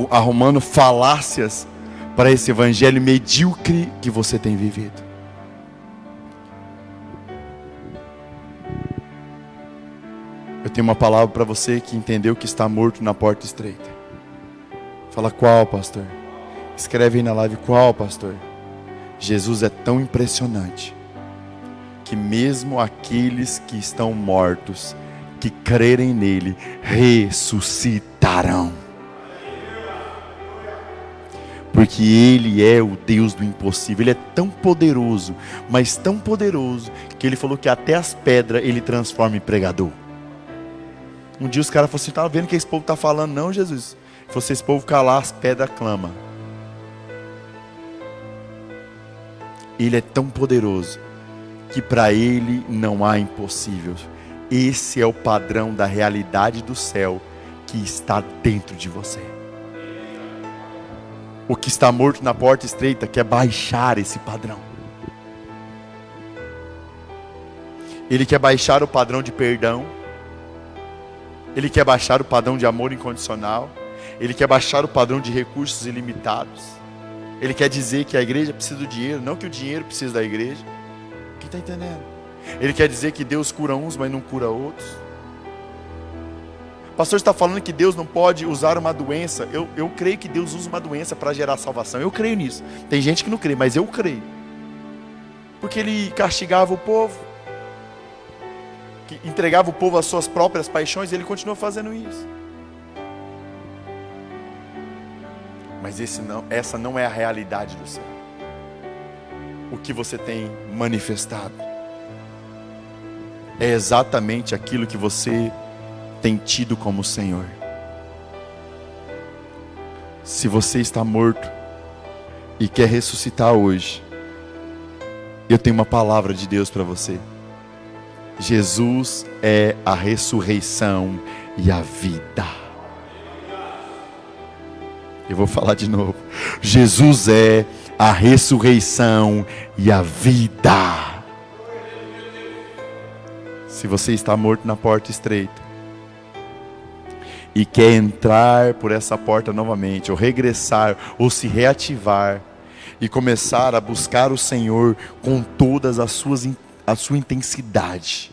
arrumando falácias para esse evangelho medíocre que você tem vivido. Eu tenho uma palavra para você que entendeu que está morto na porta estreita. Fala, qual, pastor? Escreve aí na live, qual, pastor? Jesus é tão impressionante que mesmo aqueles que estão mortos, que crerem nele, ressuscitarão. Porque ele é o Deus do impossível. Ele é tão poderoso, mas tão poderoso, que ele falou que até as pedras ele transforma em pregador. Um dia os caras falaram assim, tá vendo o que esse povo está falando? Não, Jesus. Ele falou, se esse povo calar, as pedras clamam. Ele é tão poderoso que para ele não há impossível. Esse é o padrão da realidade do céu que está dentro de você. O que está morto na porta estreita quer baixar esse padrão. Ele quer baixar o padrão de perdão. Ele quer baixar o padrão de amor incondicional. Ele quer baixar o padrão de recursos ilimitados. Ele quer dizer que a igreja precisa do dinheiro, não que o dinheiro precisa da igreja. Quem está entendendo? Ele quer dizer que Deus cura uns, mas não cura outros. O pastor está falando que Deus não pode usar uma doença. Eu creio que Deus usa uma doença para gerar salvação. Eu creio nisso. Tem gente que não crê, mas eu creio. Porque ele castigava o povo, que entregava o povo às suas próprias paixões, e ele continua fazendo isso. Mas essa não é a realidade do céu. O que você tem manifestado é exatamente aquilo que você tem tido como Senhor. Se você está morto e quer ressuscitar hoje, eu tenho uma palavra de Deus para você. Jesus é a ressurreição e a vida. Eu vou falar de novo. Jesus é a ressurreição e a vida. Se você está morto na porta estreita e quer entrar por essa porta novamente, ou regressar, ou se reativar e começar a buscar o Senhor com todas a sua intensidade,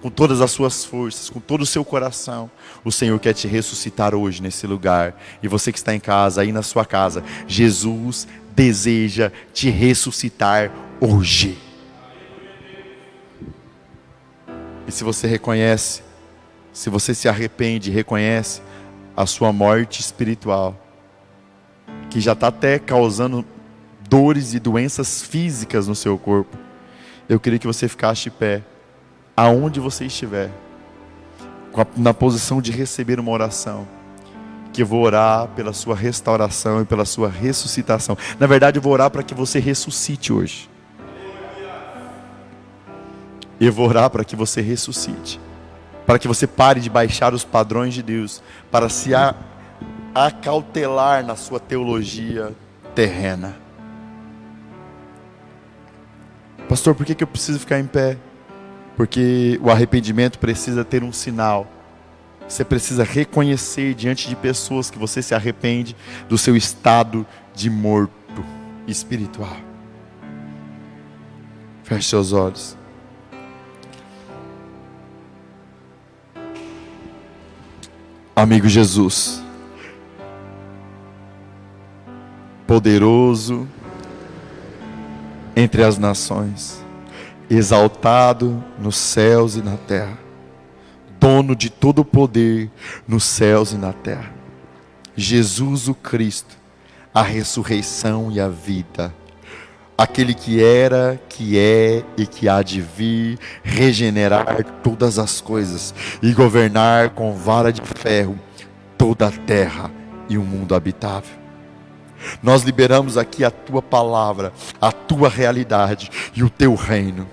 com todas as suas forças, com todo o seu coração, o Senhor quer te ressuscitar hoje nesse lugar. E você que está em casa, aí na sua casa, Jesus deseja te ressuscitar hoje. E se você reconhece, se você se arrepende, reconhece a sua morte espiritual, que já está até causando dores e doenças físicas no seu corpo, eu queria que você ficasse de pé, aonde você estiver, na posição de receber uma oração, que eu vou orar pela sua restauração e pela sua ressuscitação. Na verdade, eu vou orar para que você ressuscite hoje. Eu vou orar para que você ressuscite, para que você pare de baixar os padrões de Deus, para se acautelar na sua teologia terrena. Pastor, por que eu preciso ficar em pé? Porque o arrependimento precisa ter um sinal. Você precisa reconhecer diante de pessoas que você se arrepende do seu estado de morto espiritual. Feche seus olhos. Amigo Jesus, poderoso entre as nações, exaltado nos céus e na terra, dono de todo o poder nos céus e na terra, Jesus o Cristo, a ressurreição e a vida, aquele que era, que é e que há de vir, regenerar todas as coisas e governar com vara de ferro toda a terra e o mundo habitável. Nós liberamos aqui a tua palavra, a tua realidade e o teu reino.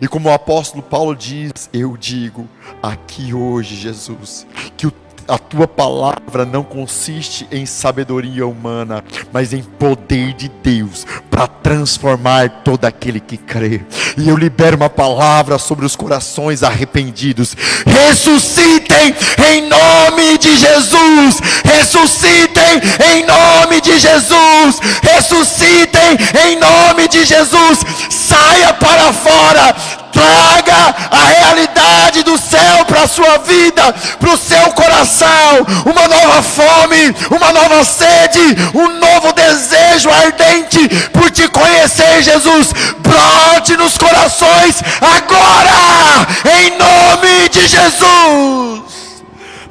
E como o apóstolo Paulo diz, eu digo aqui hoje, Jesus, que a tua palavra não consiste em sabedoria humana, mas em poder de Deus, para transformar todo aquele que crê. E eu libero uma palavra sobre os corações arrependidos: ressuscitem em nome de Jesus, ressuscitem em nome de Jesus, ressuscitem em nome de Jesus. Saia para fora, traga a realidade do céu para a sua vida, para o seu coração, uma nova fome, uma nova sede, um novo desejo ardente por te conhecer, Jesus. Brote nos corações agora, em nome de Jesus.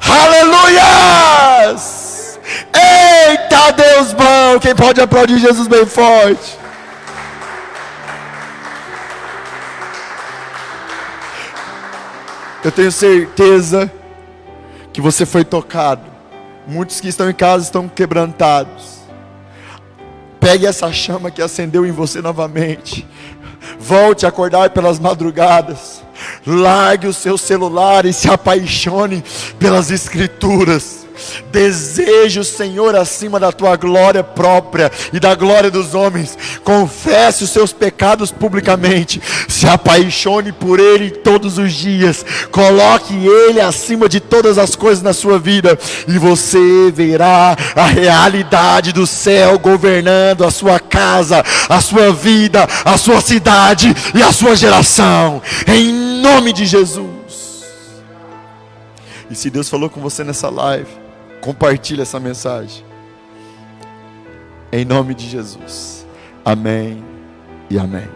Aleluias! Eita Deus bom! Quem pode aplaudir Jesus bem forte? Eu tenho certeza que você foi tocado. Muitos que estão em casa estão quebrantados. Pegue essa chama que acendeu em você novamente. Volte a acordar pelas madrugadas. Largue o seu celular e se apaixone pelas Escrituras. Deseje o Senhor acima da tua glória própria e da glória dos homens. Confesse os seus pecados publicamente. Se apaixone por Ele todos os dias. Coloque Ele acima de todas as coisas na sua vida, e você verá a realidade do céu governando a sua casa, a sua vida, a sua cidade e a sua geração, em nome de Jesus. E se Deus falou com você nessa live, compartilhe essa mensagem, em nome de Jesus. Amém e amém.